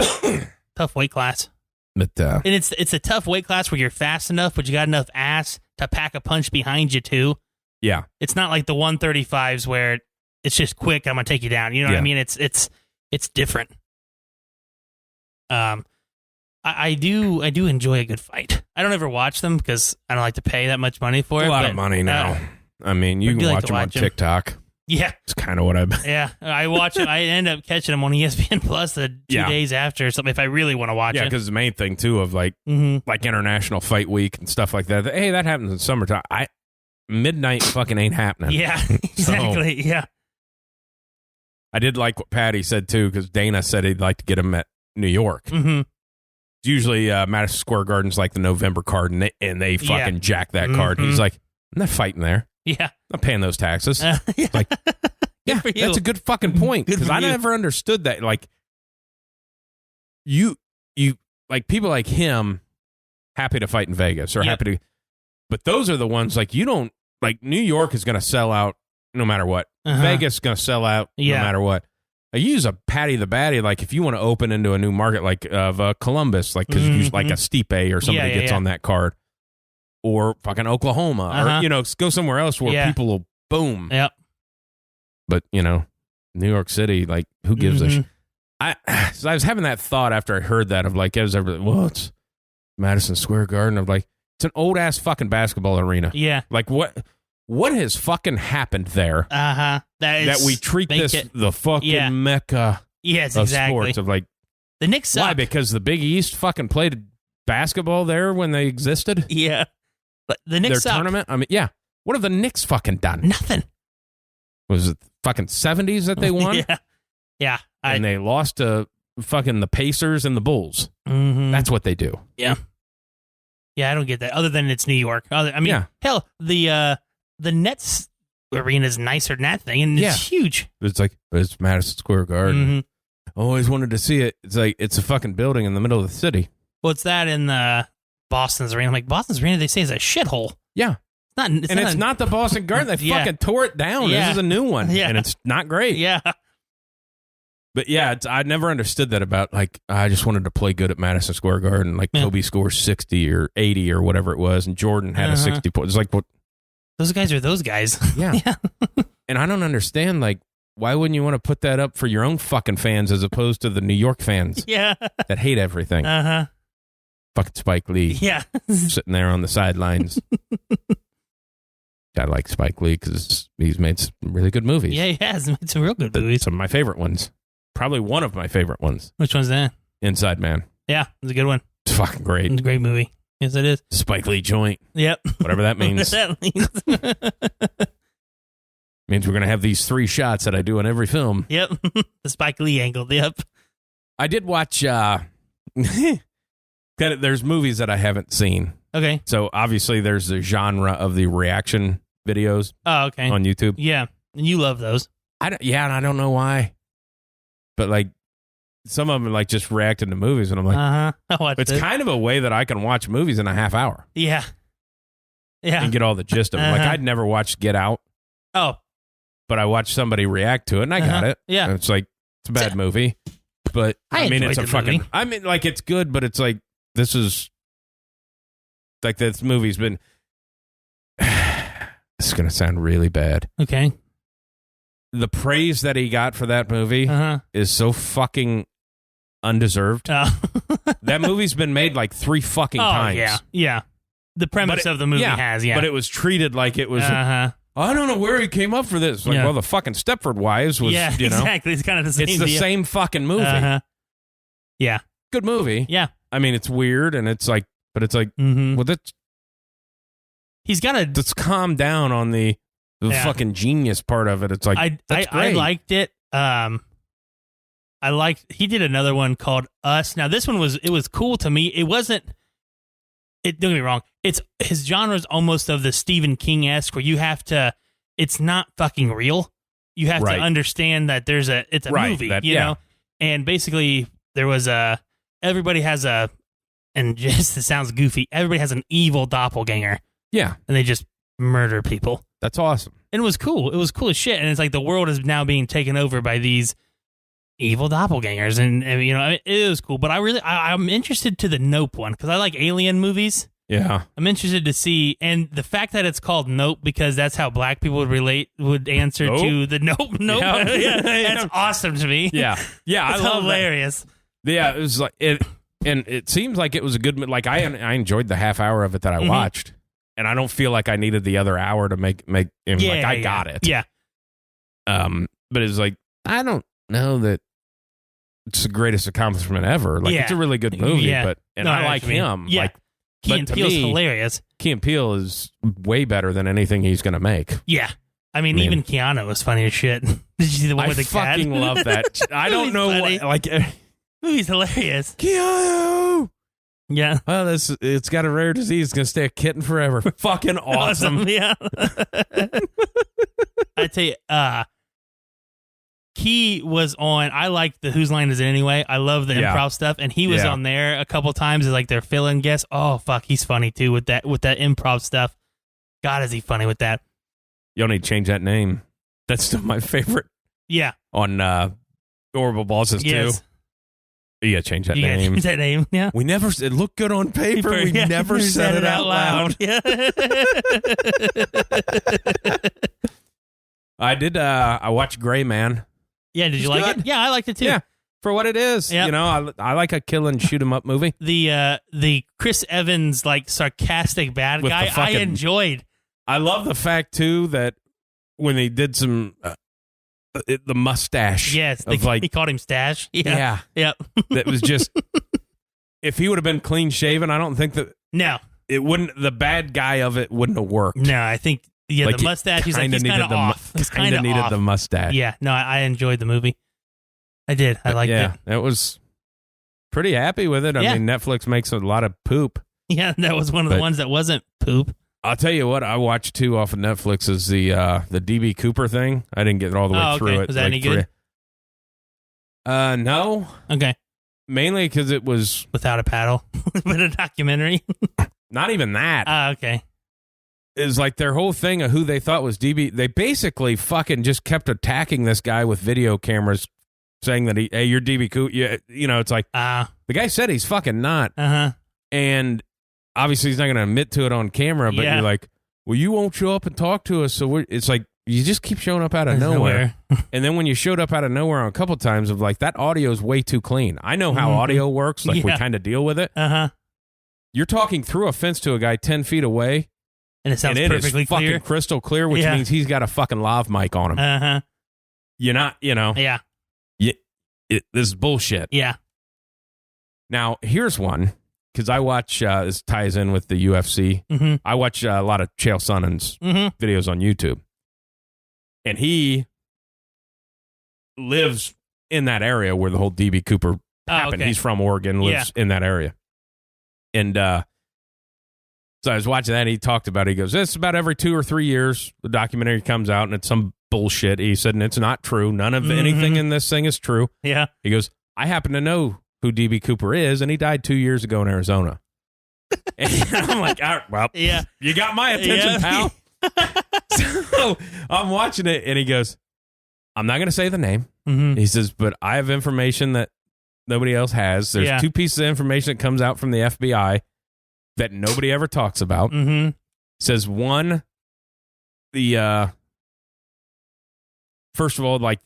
S2: Tough weight class.
S1: But
S2: and it's a tough weight class where you're fast enough, but you got enough ass to pack a punch behind you too.
S1: Yeah.
S2: It's not like the 135s where it's just quick. I'm gonna take you down. You know what I mean? It's different. I do enjoy a good fight. I don't ever watch them because I don't like to pay that much money for it.
S1: A lot of money now. I mean, you can watch them on TikTok.
S2: Yeah,
S1: it's kind of what I.
S2: Yeah, I watch it. I end up catching them on ESPN Plus the 2 days after or something if I really want to watch it.
S1: Yeah, because the main thing too of like International Fight Week and stuff like that. Hey, that happens in summertime. Midnight fucking ain't happening.
S2: Yeah, exactly.
S1: So,
S2: yeah.
S1: I did like what Patty said too, because Dana said he'd like to get him at New York.
S2: Mm-hmm.
S1: Usually Madison Square Garden's like the November card, and they fucking jack that card. He's like, I'm not fighting there.
S2: Yeah.
S1: I'm not paying those taxes.
S2: Yeah.
S1: Like, yeah, that's a good fucking point, because I never understood that. Like, you like people like him happy to fight in Vegas or happy to, but those are the ones like you don't like. New York is going to sell out no matter what. Vegas is going to sell out no matter what. I use a Patty the Batty, like if you want to open into a new market like of Columbus, like because you use like a Stipe or somebody gets on that card, or fucking Oklahoma, or go somewhere else where people will boom.
S2: Yep.
S1: But New York City, like who gives a shit? So I was having that thought after I heard that of like, it's Madison Square Garden. Of like, it's an old ass fucking basketball arena.
S2: Yeah.
S1: Like what has fucking happened there? That we treat this the fucking mecca of sports of like
S2: the Knicks suck.
S1: Why? Because the Big East fucking played basketball there when they existed?
S2: Yeah. But the Knicks
S1: their tournament? I mean, yeah. What have the Knicks fucking done?
S2: Nothing.
S1: Was it fucking 70s that they won?
S2: Yeah. Yeah.
S1: And they lost to fucking the Pacers and the Bulls.
S2: Mm-hmm.
S1: That's what they do.
S2: Yeah. Yeah, I don't get that. Other than it's New York. Hell, the Nets arena is nicer than that thing, and it's huge.
S1: But it's Madison Square Garden.
S2: Mm-hmm.
S1: Always wanted to see it. It's like it's a fucking building in the middle of the city.
S2: Well, it's that in Boston's arena. I'm like, Boston's arena, they say is a shithole.
S1: Yeah. It's not the Boston Garden. They fucking tore it down. This is a new one. Yeah. And it's not great.
S2: Yeah.
S1: But I never understood that about, like, I just wanted to play good at Madison Square Garden. Like, Kobe scores 60 or 80 or whatever it was, and Jordan had a 60 point. It's like, what?
S2: Those guys are those guys.
S1: Yeah. And I don't understand, like, why wouldn't you want to put that up for your own fucking fans as opposed to the New York fans that hate everything? Fucking Spike Lee.
S2: Yeah.
S1: Sitting there on the sidelines. I like Spike Lee because he's made some really good movies.
S2: Yeah, he has made some real good movies.
S1: Some of my favorite ones. Probably one of my favorite ones.
S2: Which one's that?
S1: Inside Man.
S2: Yeah, it's a good one.
S1: It's fucking great.
S2: It's a great movie. Yes, it is.
S1: Spike Lee joint.
S2: Yep.
S1: Whatever that means.
S2: That means.
S1: Means we're going to have these 3 shots that I do in every film.
S2: Yep. The Spike Lee angle. Yep.
S1: I did watch, there's movies that I haven't seen.
S2: Okay.
S1: So obviously there's the genre of the reaction videos.
S2: Oh, okay.
S1: On YouTube.
S2: Yeah. And you love those.
S1: And I don't know why. But like some of them are like just reacting to movies, and I'm like, it's kind of a way that I can watch movies in a half hour.
S2: Yeah. Yeah.
S1: And get all the gist of it. Like I'd never watched Get Out.
S2: Oh.
S1: But I watched somebody react to it, and I got it.
S2: Yeah.
S1: And it's like, it's a bad movie. But I mean, it's a fucking
S2: movie.
S1: I mean, like, it's good, but it's like, this is like, this movie's been this is gonna sound really bad.
S2: Okay.
S1: The praise that he got for that movie is so fucking undeserved. That movie's been made like 3 fucking times.
S2: Yeah. Yeah. The premise of the movie has,
S1: But it was treated like it was I don't know where he came up for this. Like, well, the fucking Stepford Wives was,
S2: exactly. It's kind of the same
S1: It's the same fucking movie.
S2: Yeah.
S1: Good movie.
S2: Yeah.
S1: I mean, it's weird, and it's like, but it's like, well,
S2: he's got to...
S1: Let's calm down on the fucking genius part of it. It's like,
S2: I liked it. He did another one called Us. Now, this one was cool to me. It wasn't... Don't get me wrong. His genre is almost of the Stephen King-esque, where you have to... It's not fucking real. You have to understand that it's a movie, you know? And basically, there was everybody has and just, it sounds goofy, everybody has an evil doppelganger.
S1: Yeah.
S2: And they just murder people.
S1: That's awesome.
S2: And it was cool. It was cool as shit. And it's like the world is now being taken over by these evil doppelgangers, and you know, it was cool. But I'm interested to the Nope one because I like alien movies.
S1: Yeah,
S2: I'm interested to see, and the fact that it's called Nope because that's how black people would answer to the Nope. Yeah. That's awesome to me.
S1: Yeah,
S2: I love hilarious.
S1: That. Yeah, it was like it, and it seems like it was a good. Like I enjoyed the half hour of it that I watched, and I don't feel like I needed the other hour to make. I got it.
S2: Yeah.
S1: But it's like I don't know that it's the greatest accomplishment ever. Like it's a really good movie, but I like him.
S2: Yeah.
S1: Like.
S2: Key and Peele's hilarious.
S1: Key and Peele is way better than anything he's going to make.
S2: Yeah. I mean, even Keanu was funny as shit. Did you see the one with the cat?
S1: I fucking love that. I don't know what, like...
S2: Movie's hilarious.
S1: Keanu!
S2: Yeah.
S1: Well, it's got a rare disease. It's going to stay a kitten forever. Fucking awesome.
S2: Yeah. I tell you, Key was on. I like the Whose Line Is It Anyway? I love the improv stuff, and he was on there a couple times as like their fill-in guest. Oh fuck, he's funny too with that improv stuff. God, is he funny with that?
S1: You'll need to change that name. That's still my favorite.
S2: Yeah.
S1: On Horrible Bosses too. You gotta change that name.
S2: Change that name. Yeah.
S1: We never. It looked good on paper. We never said it out loud.
S2: Yeah.
S1: I did. I watched Gray Man.
S2: Yeah, did you like it? Yeah, I liked it too.
S1: Yeah, for what it is. Yep. You know, I like a kill and shoot 'em up movie.
S2: The Chris Evans like sarcastic bad
S1: with
S2: guy, I enjoyed.
S1: I love the fact too that when they did some the mustache.
S2: Yes,
S1: he
S2: called him Stash.
S1: Yeah.
S2: Yep.
S1: That was just if he would have been clean shaven, I don't think that it wouldn't. The bad guy of it wouldn't have worked.
S2: No, I think. Yeah, like the mustache. He's kind of off. He's kind of
S1: needed the mustache.
S2: Yeah, no, I enjoyed the movie. I did. I liked it.
S1: It was pretty happy with it. I mean, Netflix makes a lot of poop.
S2: Yeah, that was one of the ones that wasn't poop.
S1: I'll tell you what, I watched too off of Netflix is the DB Cooper thing. I didn't get all the way through it.
S2: Was that any good?
S1: No.
S2: Okay.
S1: Mainly because it was
S2: without a paddle, with a documentary.
S1: Not even that.
S2: Okay.
S1: Is like their whole thing of who they thought was DB. They basically fucking just kept attacking this guy with video cameras, saying that you're DB Cooper. You know, it's like the guy said he's fucking not. And obviously he's not going to admit to it on camera. But you're like, well, you won't show up and talk to us. So it's like you just keep showing up out of nowhere. And then when you showed up out of nowhere on a couple times of like that audio is way too clean. I know how audio works. Like we kind of deal with it. You're talking through a fence to a guy 10 feet away.
S2: And it sounds perfectly clear.
S1: Fucking crystal clear, which means he's got a fucking lav mic on him. You're not,
S2: Yeah.
S1: This is bullshit.
S2: Yeah.
S1: Now, here's one, because I watch, this ties in with the UFC. I watch a lot of Chael Sonnen's videos on YouTube. And he lives in that area where the whole DB Cooper happened. He's from Oregon, lives in that area. And, so I was watching that, and he talked about it. He goes, it's about every 2 or 3 years, the documentary comes out, and it's some bullshit. He said, and it's not true. None of anything in this thing is true.
S2: Yeah.
S1: He goes, I happen to know who DB Cooper is, and he died 2 years ago in Arizona. And I'm like, all right, well, you got my attention, pal. So I'm watching it, and he goes, I'm not going to say the name. He says, but I have information that nobody else has. There's 2 pieces of information that comes out from the FBI that nobody ever talks about. Says one, the first of all, like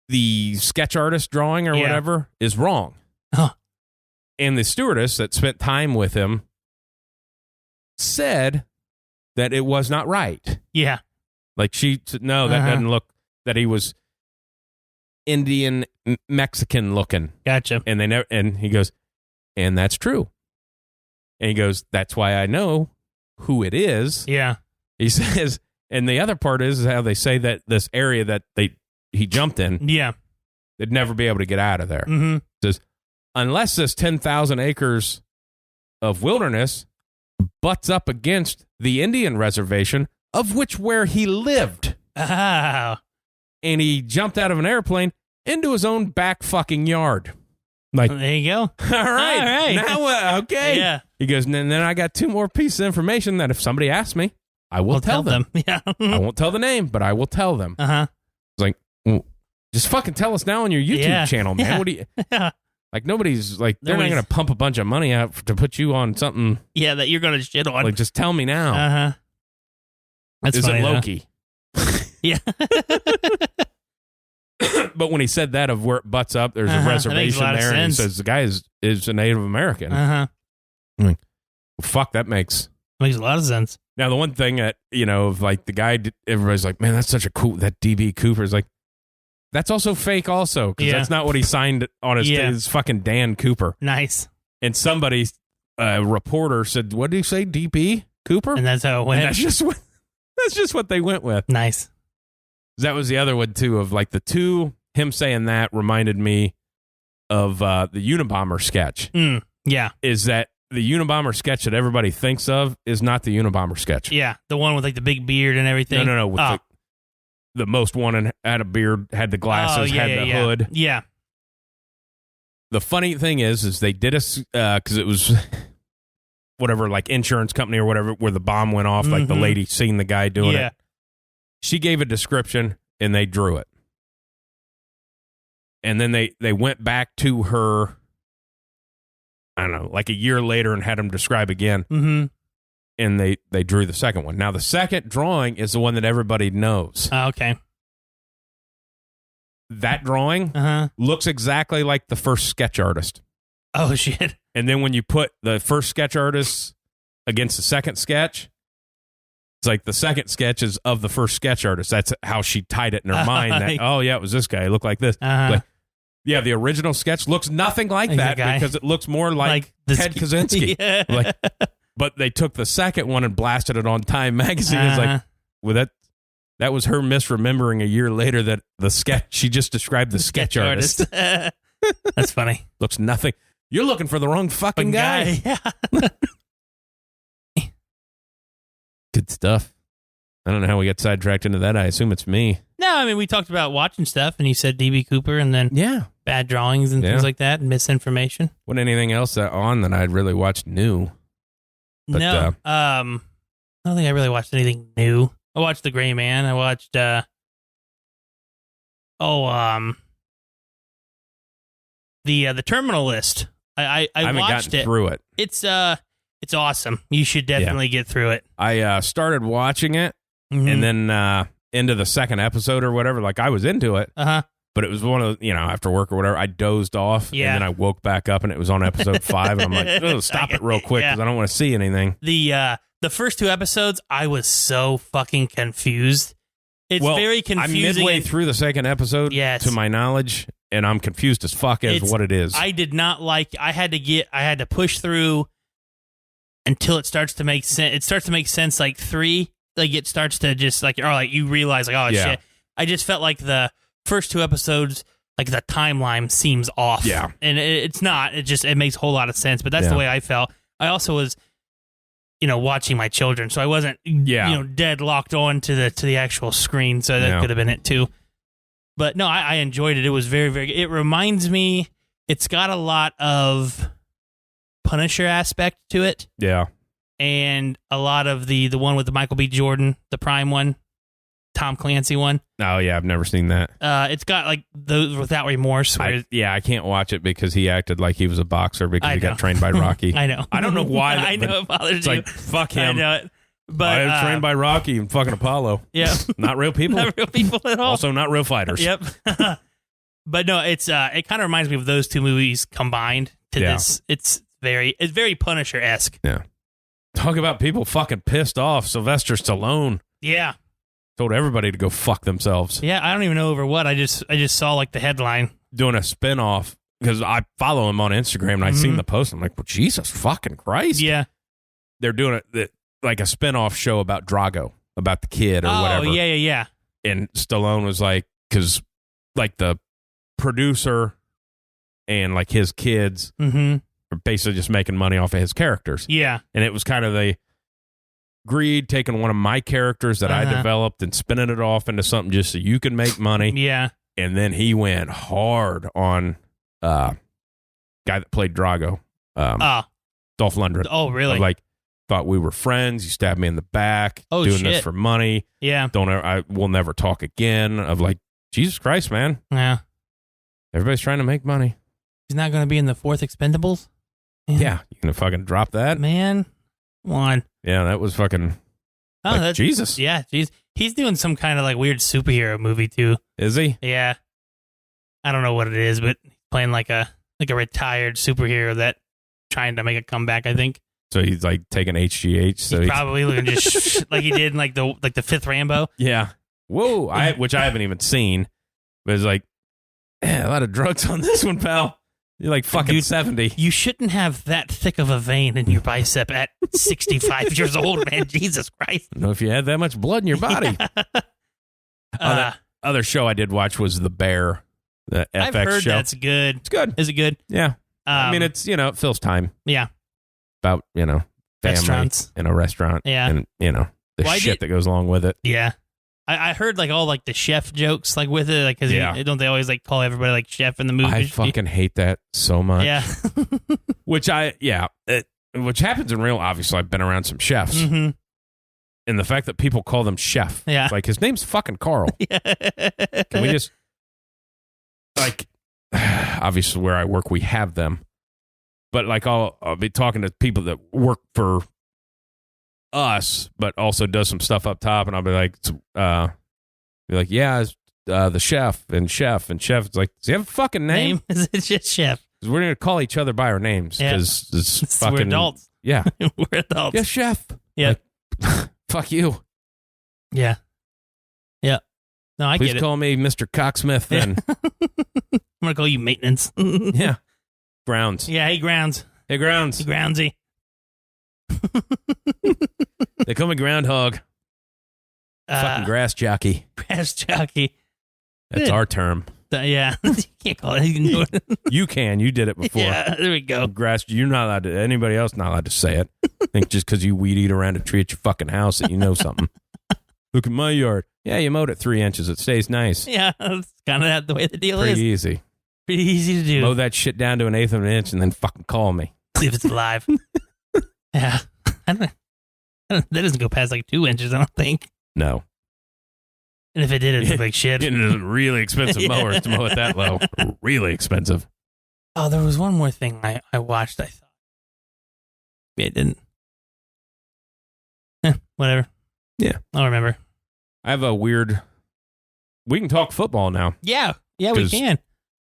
S1: the sketch artist drawing or whatever is wrong. And the stewardess that spent time with him said that it was not right.
S2: Yeah.
S1: Like she said, no, that doesn't look, that he was Indian, Mexican looking.
S2: Gotcha.
S1: And they never, and he goes, and that's true. And he goes, that's why I know who it is.
S2: Yeah.
S1: He says, and the other part is how they say that this area that he jumped in, they'd never be able to get out of there. He says, unless this 10,000 acres of wilderness butts up against the Indian reservation of which where he lived.
S2: Oh.
S1: And he jumped out of an airplane into his own back fucking yard. Like,
S2: there you go.
S1: All right. Now, okay.
S2: Yeah.
S1: He goes, and then I got 2 more pieces of information that if somebody asks me, I will tell them.
S2: Yeah.
S1: I won't tell the name, but I will tell them.
S2: It's
S1: like, well, Just fucking tell us now on your YouTube channel, man.
S2: Yeah.
S1: What do you
S2: Yeah.
S1: like? Nobody's like they're not gonna pump a bunch of money out to put you on something.
S2: Yeah, that you're gonna shit on.
S1: Like, just tell me now.
S2: Uh-huh. That's
S1: Is
S2: funny,
S1: it Loki?
S2: Yeah.
S1: But when he said that of where it butts up, there's a
S2: That makes
S1: reservation
S2: a lot of
S1: there, and he
S2: sense.
S1: says the guy is a Native American.
S2: Uh-huh.
S1: Well, fuck, that makes
S2: a lot of sense.
S1: Now, the one thing that, of like the guy, everybody's like, man, that's such a cool, that DB Cooper's like, that's also fake also, because that's not what he signed on his fucking Dan Cooper.
S2: Nice.
S1: And somebody, a reporter said, what did he say, DB Cooper?
S2: And that's how it went.
S1: And that's just what they went with.
S2: Nice.
S1: That was the other one, too, of like him saying that reminded me of the Unabomber sketch.
S2: Yeah.
S1: Is that the Unabomber sketch that everybody thinks of is not the Unabomber sketch.
S2: Yeah, the one with like the big beard and everything.
S1: No. With the most one had a beard, had the glasses, had the hood.
S2: Yeah.
S1: The funny thing is they did because it was whatever, like insurance company or whatever, where the bomb went off. Like the lady seen the guy doing it. She gave a description and they drew it. And then they went back to her, I don't know, like a year later and had him describe again.
S2: Mm-hmm.
S1: And they drew the second one. Now, the second drawing is the one that everybody knows.
S2: Okay.
S1: That drawing looks exactly like the first sketch artist.
S2: Oh, shit.
S1: And then when you put the first sketch artist against the second sketch, it's like the second sketch is of the first sketch artist. That's how she tied it in her mind. That, it was this guy. It looked like this. Like, yeah, the original sketch looks nothing like that because it looks more like Ted Kaczynski.
S2: Yeah.
S1: But they took the second one and blasted it on Time Magazine. It's like, well, that was her misremembering a year later that the sketch, she just described the sketch artist.
S2: That's funny.
S1: Looks nothing. You're looking for the wrong fucking guy.
S2: Yeah.
S1: Good stuff. I don't know how we got sidetracked into that. I assume it's me.
S2: No, I mean, we talked about watching stuff, and you said DB Cooper, and then bad drawings and things like that, and misinformation.
S1: What anything else on that I'd really watched new? But,
S2: no, I don't think I really watched anything new. I watched The Gray Man. I watched, the Terminal List. I
S1: haven't
S2: watched
S1: gotten through it.
S2: It's awesome. You should definitely get through it.
S1: I started watching it, and then into the second episode or whatever, like I was into it. But it was one of the, after work or whatever, I dozed off, and then I woke back up, and it was on episode 5, and I'm like, oh, stop it real quick, because I don't want to see anything.
S2: The first 2 episodes, I was so fucking confused. It's very confusing.
S1: I'm midway through the second episode, to my knowledge, and I'm confused as fuck as what it is.
S2: I did not like, I had to push through until it starts to make sense. It starts to make sense like 3, like it starts to just like, or like you realize like, oh shit. I just felt like the first 2 episodes, like the timeline seems off.
S1: Yeah.
S2: And it's not. It makes a whole lot of sense, but that's the way I felt. I also was, watching my children, so I wasn't, dead locked on to the actual screen, so that could have been it too. But no, I enjoyed it. It was very, very good. It reminds me, it's got a lot of Punisher aspect to it.
S1: Yeah.
S2: And a lot of the one with the Michael B. Jordan, the Prime one, Tom Clancy one.
S1: Oh, yeah, I've never seen that.
S2: It's got like those Without Remorse.
S1: I can't watch it because he acted like he was a boxer because he got trained by Rocky.
S2: I know.
S1: I don't know why.
S2: I know it bothers
S1: it's
S2: you.
S1: Like, fuck him.
S2: I know it. But
S1: I was trained by Rocky and fucking Apollo.
S2: Yeah.
S1: Not real people.
S2: Not real people at all.
S1: Also not real fighters.
S2: Yep. But no, it kind of reminds me of those 2 movies combined to this. It's very Punisher-esque.
S1: Yeah. Talk about people fucking pissed off. Sylvester Stallone.
S2: Yeah.
S1: Told everybody to go fuck themselves.
S2: Yeah, I don't even know over what. I just saw like the headline.
S1: Doing a spinoff because I follow him on Instagram and I seen the post. I'm like, well, Jesus fucking Christ.
S2: Yeah.
S1: They're doing it like a spinoff show about Drago, about the kid or whatever.
S2: Oh, yeah.
S1: And Stallone was like, because like the producer and like his kids are basically just making money off of his characters.
S2: Yeah.
S1: And it was kind of the greed, taking one of my characters that I developed and spinning it off into something just so you can make money.
S2: Yeah.
S1: And then he went hard on guy that played Drago, Dolph Lundgren.
S2: Oh, really?
S1: Like, thought we were friends. You stabbed me in the back.
S2: Oh,
S1: doing
S2: shit.
S1: this for money.
S2: Yeah.
S1: We'll never talk again. Of like, Jesus Christ, man.
S2: Yeah.
S1: Everybody's trying to make money.
S2: He's not going to be in the fourth Expendables?
S1: Yeah. You going to fucking drop that?
S2: Man. Come on.
S1: Yeah, that was fucking... that's Jesus.
S2: Yeah, jeez. He's doing some kind of like weird superhero movie too.
S1: Is he?
S2: Yeah. I don't know what it is, but he's playing like a retired superhero that trying to make a comeback, I think.
S1: So he's like taking HGH. So
S2: he's probably looking just like he did in like the fifth Rambo.
S1: Yeah. Whoa. Which I haven't even seen. But it's like, a lot of drugs on this one, pal. You're like fucking 70.
S2: You shouldn't have that thick of a vein in your bicep at 65 years old, man. Jesus Christ.
S1: I don't know if you had that much blood in your body. Other show I did watch was The Bear, the FX
S2: I've heard
S1: show.
S2: That's good.
S1: It's good.
S2: Is it good?
S1: Yeah. I mean, it's, it fills time.
S2: Yeah.
S1: About, family
S2: restaurants
S1: in a restaurant.
S2: Yeah.
S1: And, the shit that goes along with it.
S2: Yeah. I heard like all like the chef jokes like with it, like because don't they always like call everybody like chef in the movie?
S1: I fucking hate that so much.
S2: Yeah,
S1: which happens in real. Obviously, I've been around some chefs, and the fact that people call them chef,
S2: yeah,
S1: it's like his name's fucking Carl.
S2: Yeah.
S1: Can we just like obviously where I work we have them, but like I'll be talking to people that work for us, but also does some stuff up top, and I'll be like, yeah, it's, the chef. It's like, does he have a fucking name?
S2: Is it just chef?
S1: Because we're gonna call each other by our names because it's fucking
S2: we're adults.
S1: Yeah,
S2: we're adults.
S1: Yeah, chef.
S2: Yeah,
S1: like, fuck you.
S2: Yeah, yeah. No, I
S1: Please
S2: get it.
S1: call me Mr. Cocksmith. Then
S2: I'm gonna call you maintenance.
S1: Yeah, Grounds.
S2: Yeah, hey Grounds.
S1: Hey Grounds.
S2: Hey Groundsy.
S1: They call me Groundhog. Fucking grass jockey.
S2: Grass jockey.
S1: That's our term.
S2: Yeah, you can't call it.
S1: You can. You did it before.
S2: Yeah, there we go.
S1: Grass. You're not allowed to. Anybody else not allowed to say it. I think just because you weed eat around a tree at your fucking house that you know something. Look at my yard. Yeah, you mowed it 3 inches. It stays nice.
S2: Yeah, that's kind of the way the deal
S1: Pretty
S2: is.
S1: easy.
S2: Pretty easy to do.
S1: Mow that shit down to 1/8 of an inch and then fucking call me.
S2: See if it's alive. Yeah. That doesn't go past like 2 inches, I don't think.
S1: No.
S2: And if it did, it's like shit.
S1: Getting a really expensive mower to mow it that low. Really expensive.
S2: Oh, there was one more thing I watched, I thought. Maybe it didn't. Whatever.
S1: Yeah.
S2: I'll remember.
S1: I have a weird... We can talk football now.
S2: Yeah. Yeah, we can.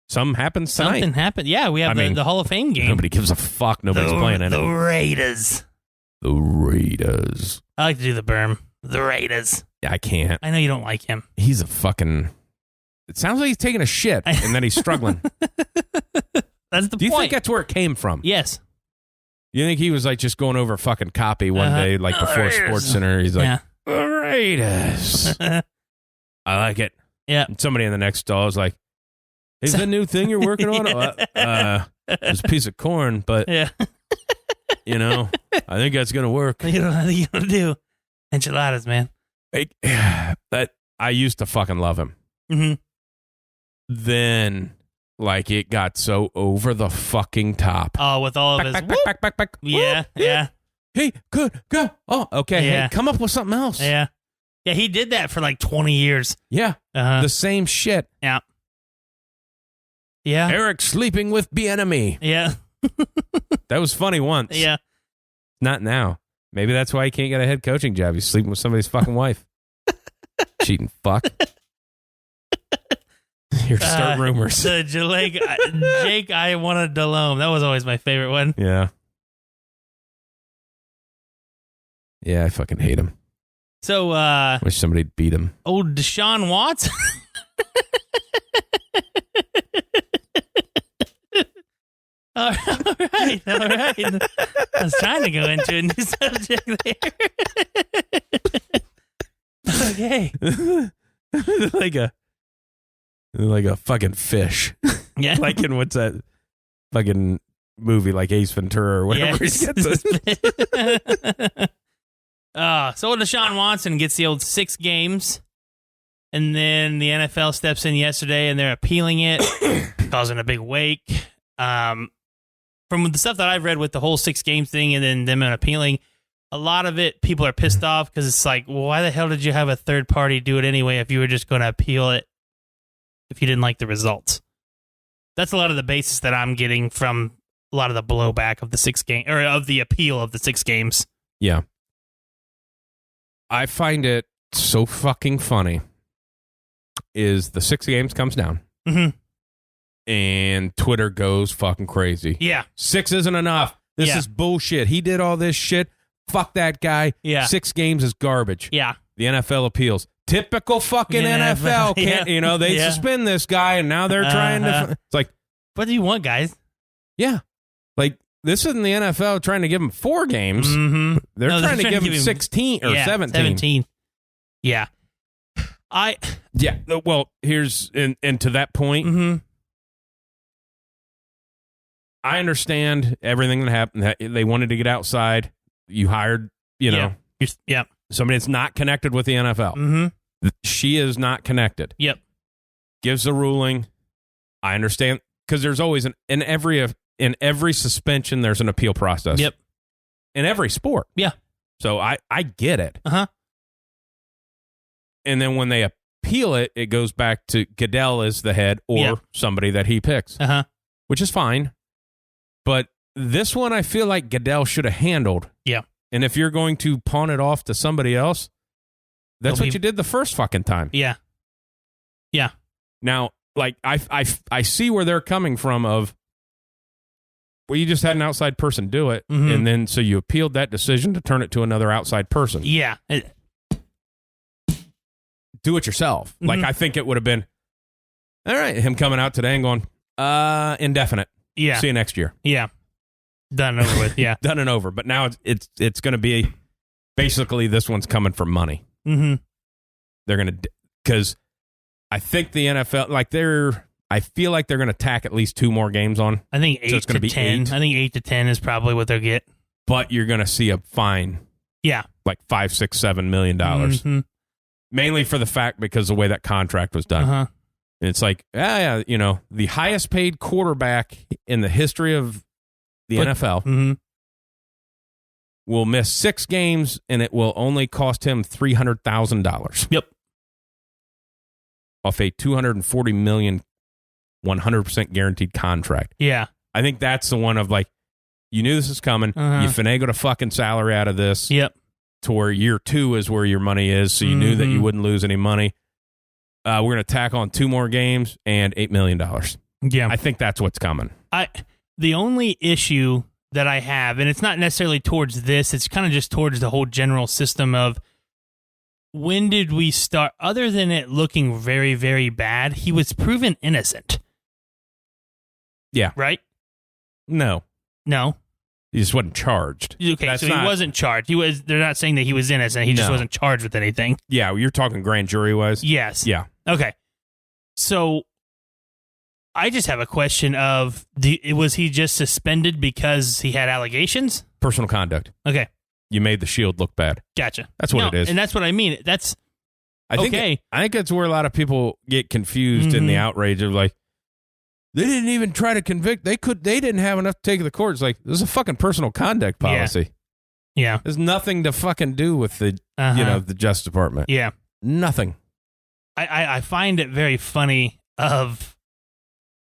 S1: Something happens tonight.
S2: Something happened. Yeah, we have the Hall of Fame game.
S1: Nobody gives a fuck. Nobody's playing in it.
S2: The Raiders.
S1: The Raiders.
S2: I like to do the berm. The Raiders.
S1: Yeah, I can't.
S2: I know you don't like him.
S1: He's a fucking... It sounds like he's taking a shit and then he's struggling.
S2: That's the point.
S1: Do you think that's where it came from?
S2: Yes.
S1: You think he was like just going over fucking copy one day, like before Sports Center? He's like, the Raiders. I like it.
S2: Yeah.
S1: And somebody in the next stall was like, is the new thing you're working on? It's a piece of corn, but,
S2: yeah.
S1: I think that's going to work.
S2: I think you're going to do enchiladas, man.
S1: I used to fucking love him.
S2: Mm-hmm.
S1: Then, like, it got so over the fucking top.
S2: Oh, with all of his...
S1: Back.
S2: Yeah, yeah.
S1: Hey, good, go. Oh, okay.
S2: Yeah.
S1: Hey, come up with something else.
S2: Yeah. Yeah, he did that for like 20 years.
S1: Yeah. The same shit.
S2: Yeah. Yeah.
S1: Eric sleeping with Bieniemy.
S2: Yeah.
S1: That was funny once.
S2: Yeah.
S1: Not now. Maybe that's why he can't get a head coaching job. He's sleeping with somebody's fucking wife. Cheating fuck. Here to start rumors.
S2: The Jake, I wanted Delhomme. That was always my favorite one.
S1: Yeah. Yeah, I fucking hate him.
S2: So,
S1: wish somebody'd beat him.
S2: Old Deshaun Watson. All right. I was trying to go into a new subject there. Okay.
S1: like a fucking fish.
S2: Yeah.
S1: Like in what's that fucking movie, like Ace Ventura or whatever.
S2: Yes.
S1: He gets it.
S2: So Deshaun Watson gets the old 6 games, and then the NFL steps in yesterday, and they're appealing it, causing a big wake. From the stuff that I've read with the whole 6 games thing and then them appealing, a lot of it, people are pissed off because it's like, well, why the hell did you have a third party do it anyway if you were just going to appeal it? if you didn't like the results. That's a lot of the basis that I'm getting from a lot of the blowback of the 6 game or of the appeal of the 6 games.
S1: Yeah. I find it so fucking funny is the 6 games comes down and Twitter goes fucking crazy.
S2: Yeah.
S1: 6 isn't enough. This is bullshit. He did all this shit. Fuck that guy.
S2: Yeah.
S1: 6 games is garbage.
S2: Yeah.
S1: The NFL appeals. Typical fucking NFL. Can't, you know, they suspend this guy and now they're trying to. It's like,
S2: what do you want, guys?
S1: Yeah. Like, this isn't the NFL trying to give him 4 games. They're trying to give him 16 or 17.
S2: 17. Yeah.
S1: Well, here's, and to that point, I understand everything that happened. They wanted to get outside. You hired, you know, somebody that's not connected with the NFL. She is not connected.
S2: Yep.
S1: Gives a ruling. I understand, because there's always in every suspension there's an appeal process.
S2: Yep.
S1: In every sport.
S2: Yeah.
S1: So I get it. And then when they appeal it, it goes back to Goodell as the head or somebody that he picks, which is fine. But this one, I feel like Goodell should have handled. Yeah. And if you're going to pawn it off to somebody else, that's what you did the first fucking time.
S2: Yeah. Yeah.
S1: Now, like, I see where they're coming from of, well, you just had an outside person do it, and then so you appealed that decision to turn it to another outside person.
S2: Yeah.
S1: Do it yourself. Like, I think it would have been, all right, him coming out today and going, indefinite.
S2: Yeah.
S1: See you next year.
S2: Yeah. Done and over with. Yeah.
S1: Done and over. But now it's going to be, basically, this one's coming for money. They're going to, because I think the NFL, like, I feel like they're going to tack at least 2 more games on.
S2: I think 8
S1: so it's
S2: to 10.
S1: 8.
S2: I think 8 to 10 is probably what they'll get.
S1: But you're going to see a fine.
S2: Yeah.
S1: Like $5, $6, $7 million. Mainly for the fact because of the way that contract was done. And it's like, you know, the highest paid quarterback in the history of the NFL will miss 6 games and it will only cost him $300,000.
S2: Yep.
S1: Off a $240 million 100% guaranteed contract.
S2: Yeah.
S1: I think that's the one of, like, you knew this was coming. You finagled a fucking salary out of this.
S2: Yep.
S1: To where year 2 is where your money is, so you knew that you wouldn't lose any money. We're going to tack on 2 more games and $8 million.
S2: Yeah.
S1: I think that's what's coming.
S2: The only issue that I have, and it's not necessarily towards this, it's kind of just towards the whole general system of, when did we start, other than it looking very, very bad, he was proven innocent.
S1: Yeah.
S2: Right?
S1: No. He just wasn't charged.
S2: Okay,
S1: That's
S2: so he wasn't charged. They're not saying that he was innocent. He just wasn't charged with anything.
S1: Yeah, you're talking grand jury wise?
S2: Yes.
S1: Yeah.
S2: Okay. So I just have a question of, was he just suspended because he had allegations?
S1: Personal conduct.
S2: Okay.
S1: You made the Shield look bad.
S2: Gotcha.
S1: That's what it is.
S2: And that's what I mean. I think
S1: that's where a lot of people get confused in the outrage of, like, they didn't even try to convict. They didn't have enough to take to the court. It's like, this is a fucking personal conduct policy.
S2: Yeah.
S1: There's nothing to fucking do with the, the Justice Department.
S2: Yeah.
S1: Nothing.
S2: I find it very funny of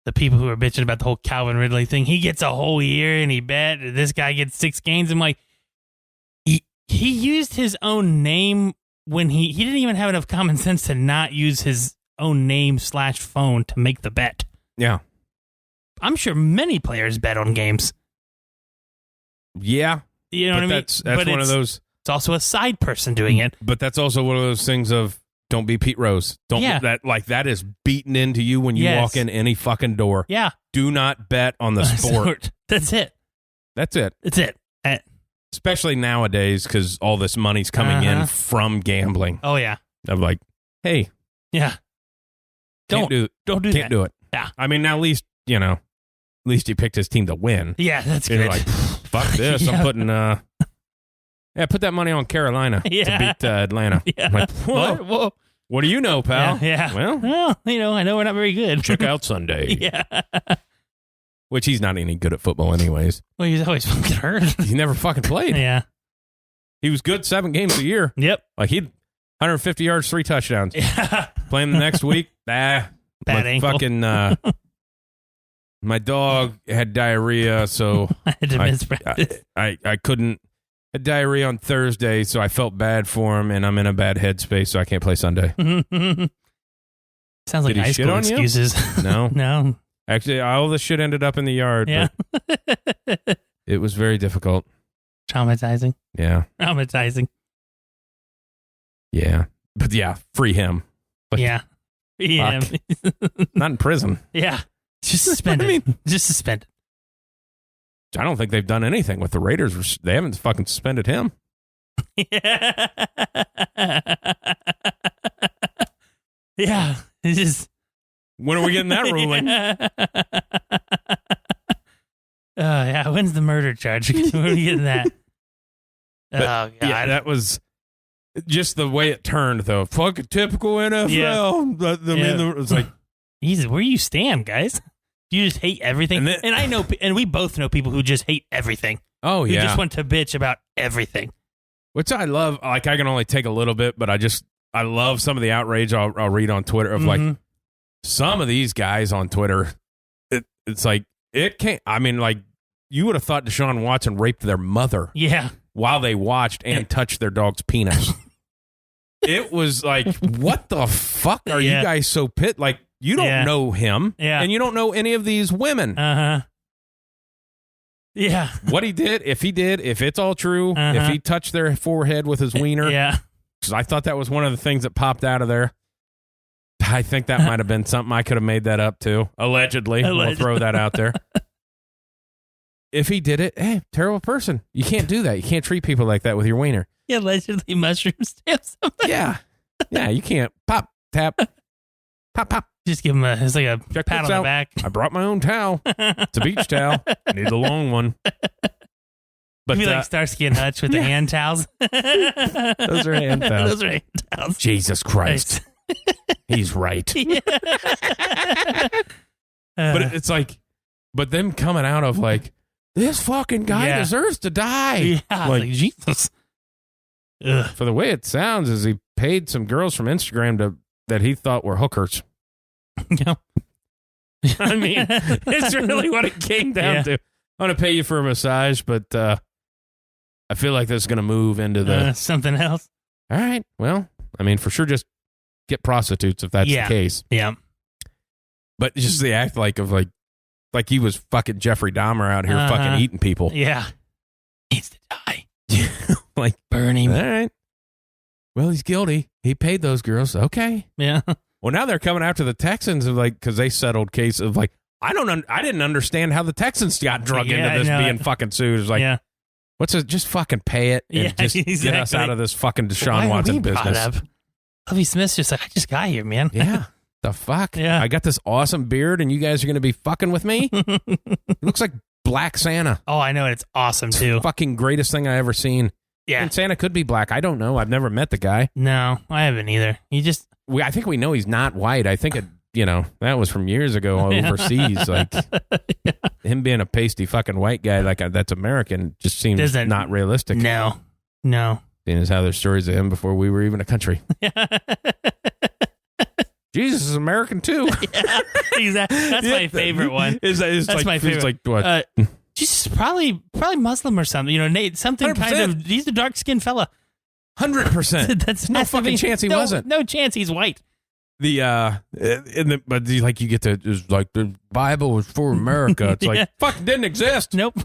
S2: the people who are bitching about the whole Calvin Ridley thing. He gets a whole year and he bet this guy gets 6 games. I'm like, he used his own name when he didn't even have enough common sense to not use his own name / phone to make the bet.
S1: Yeah.
S2: I'm sure many players bet on games.
S1: Yeah.
S2: You know what I mean?
S1: That's one of those.
S2: It's also a side person doing it.
S1: But that's also one of those things of, don't be Pete Rose. That is beaten into you when you walk in any fucking door.
S2: Yeah.
S1: Do not bet on the sport.
S2: That's it.
S1: That's it.
S2: It's it.
S1: Especially nowadays, because all this money's coming in from gambling.
S2: Oh, yeah.
S1: I'm like, hey.
S2: Yeah. Don't do
S1: Can't
S2: that.
S1: do it.
S2: Yeah.
S1: I mean, now at least he picked his team to win.
S2: Yeah, that's
S1: and
S2: good.
S1: You're like, fuck this.
S2: Yeah.
S1: I'm putting, put that money on Carolina to beat Atlanta.
S2: Yeah.
S1: I'm like, whoa. What do you know, pal?
S2: Yeah.
S1: Well,
S2: I know we're not very good.
S1: Check out Sunday.
S2: Yeah.
S1: Which he's not any good at football anyways.
S2: Well, he's always fucking hurt.
S1: He never fucking played.
S2: Yeah.
S1: He was good 7 games a year.
S2: Yep.
S1: Like, he'd 150 yards, 3 touchdowns.
S2: Yeah.
S1: Play him the next week.
S2: Bad ankle.
S1: Fucking, my dog had diarrhea, so
S2: I had to miss practice.
S1: I couldn't. Had diarrhea on Thursday, so I felt bad for him, and I'm in a bad headspace, so I can't play Sunday.
S2: Sounds like
S1: Did he
S2: high
S1: shit
S2: school
S1: on you?
S2: excuses.
S1: No.
S2: No.
S1: Actually, all the shit ended up in the yard.
S2: Yeah.
S1: But it was very difficult.
S2: Traumatizing.
S1: Yeah.
S2: Traumatizing.
S1: Yeah. But yeah, free him. Like,
S2: Yeah. Yeah.
S1: not in prison.
S2: Yeah. Just suspended. Just suspended.
S1: I don't think they've done anything with the Raiders. They haven't fucking suspended him.
S2: Yeah. Yeah. It's just.
S1: When are we getting that ruling?
S2: Yeah. When's the murder charge? When are we getting that?
S1: But,
S2: oh, God.
S1: Yeah, that was just the way it turned, though. Fucking typical NFL.
S2: Yeah.
S1: I mean, it's like,
S2: Jesus, where you stand, guys? You just hate everything. And I know, and we both know people who just hate everything.
S1: oh,
S2: Who
S1: yeah.
S2: just want to bitch about everything.
S1: Which I love. Like, I can only take a little bit, but I love some of the outrage I'll read on Twitter of like some of these guys on Twitter. It's like, it can't. I mean, like, you would have thought Deshaun Watson raped their mother.
S2: Yeah.
S1: While they watched and touched their dog's penis. It was like, what the fuck are you guys so pit? Like, you don't know him, and you don't know any of these women.
S2: Yeah.
S1: What he did, if it's all true, if he touched their forehead with his wiener, because I thought that was one of the things that popped out of there. I think that might have been something. I could have made that up too. Allegedly. We'll throw that out there. If he did it, hey, terrible person. You can't do that. You can't treat people like that with your wiener.
S2: Yeah, allegedly mushroom stamps.
S1: Yeah. Yeah, you can't pop, tap, pop, pop.
S2: Just give him it's like a
S1: Check
S2: pat
S1: this
S2: on
S1: out.
S2: the back.
S1: I brought my own towel. It's a beach towel. Need the long one. But
S2: Be like Starsky and Hutch with the hand towels.
S1: Those are hand towels.
S2: Those are hand towels.
S1: Jesus Christ. He's right. But it's like, but them coming out of like, this fucking guy deserves to die.
S2: Yeah, like Jesus. Ugh.
S1: For the way it sounds, is he paid some girls from Instagram that he thought were hookers.
S2: Yeah.
S1: I mean, it's really what it came down to. I'm going to pay you for a massage, but I feel like this is going to move into the
S2: something else.
S1: All right. Well, I mean, for sure, just get prostitutes if that's the case.
S2: Yeah.
S1: But just the act like he was fucking Jeffrey Dahmer out here fucking eating people.
S2: Yeah. Needs to die.
S1: Like,
S2: burn him.
S1: All right. Well, he's guilty. He paid those girls. Okay.
S2: Yeah.
S1: Well, now they're coming after the Texans of like, because they settled case of like, I didn't understand how the Texans got drug into this being fucking sued. It's like, what's it? Just fucking pay it and just get us out of this fucking Deshaun Watson business.
S2: Lovie Smith's just like, I just got here, man.
S1: Yeah. The fuck?
S2: Yeah.
S1: I got this awesome beard and you guys are going to be fucking with me? It looks like Black Santa.
S2: Oh, I know. It's awesome, too.
S1: Fucking greatest thing I ever seen.
S2: Yeah.
S1: And Santa could be black. I don't know. I've never met the guy.
S2: No, I haven't either.
S1: I think we know he's not white. I think that was from years ago overseas. Like him being a pasty fucking white guy, like that's American, just seems not realistic.
S2: No.
S1: Seeing as how there's stories of him before we were even a country. Jesus is American too.
S2: Yeah, exactly. That's my favorite one. That's like, my favorite.
S1: It's like what?
S2: Jesus, probably Muslim or something. Nate, something
S1: 100%.
S2: kind of. He's a dark skinned fella.
S1: 100%.
S2: That's
S1: no fucking chance he wasn't.
S2: No chance he's white.
S1: But like you get to is like the Bible was for America. It's like fucking didn't exist.
S2: Nope.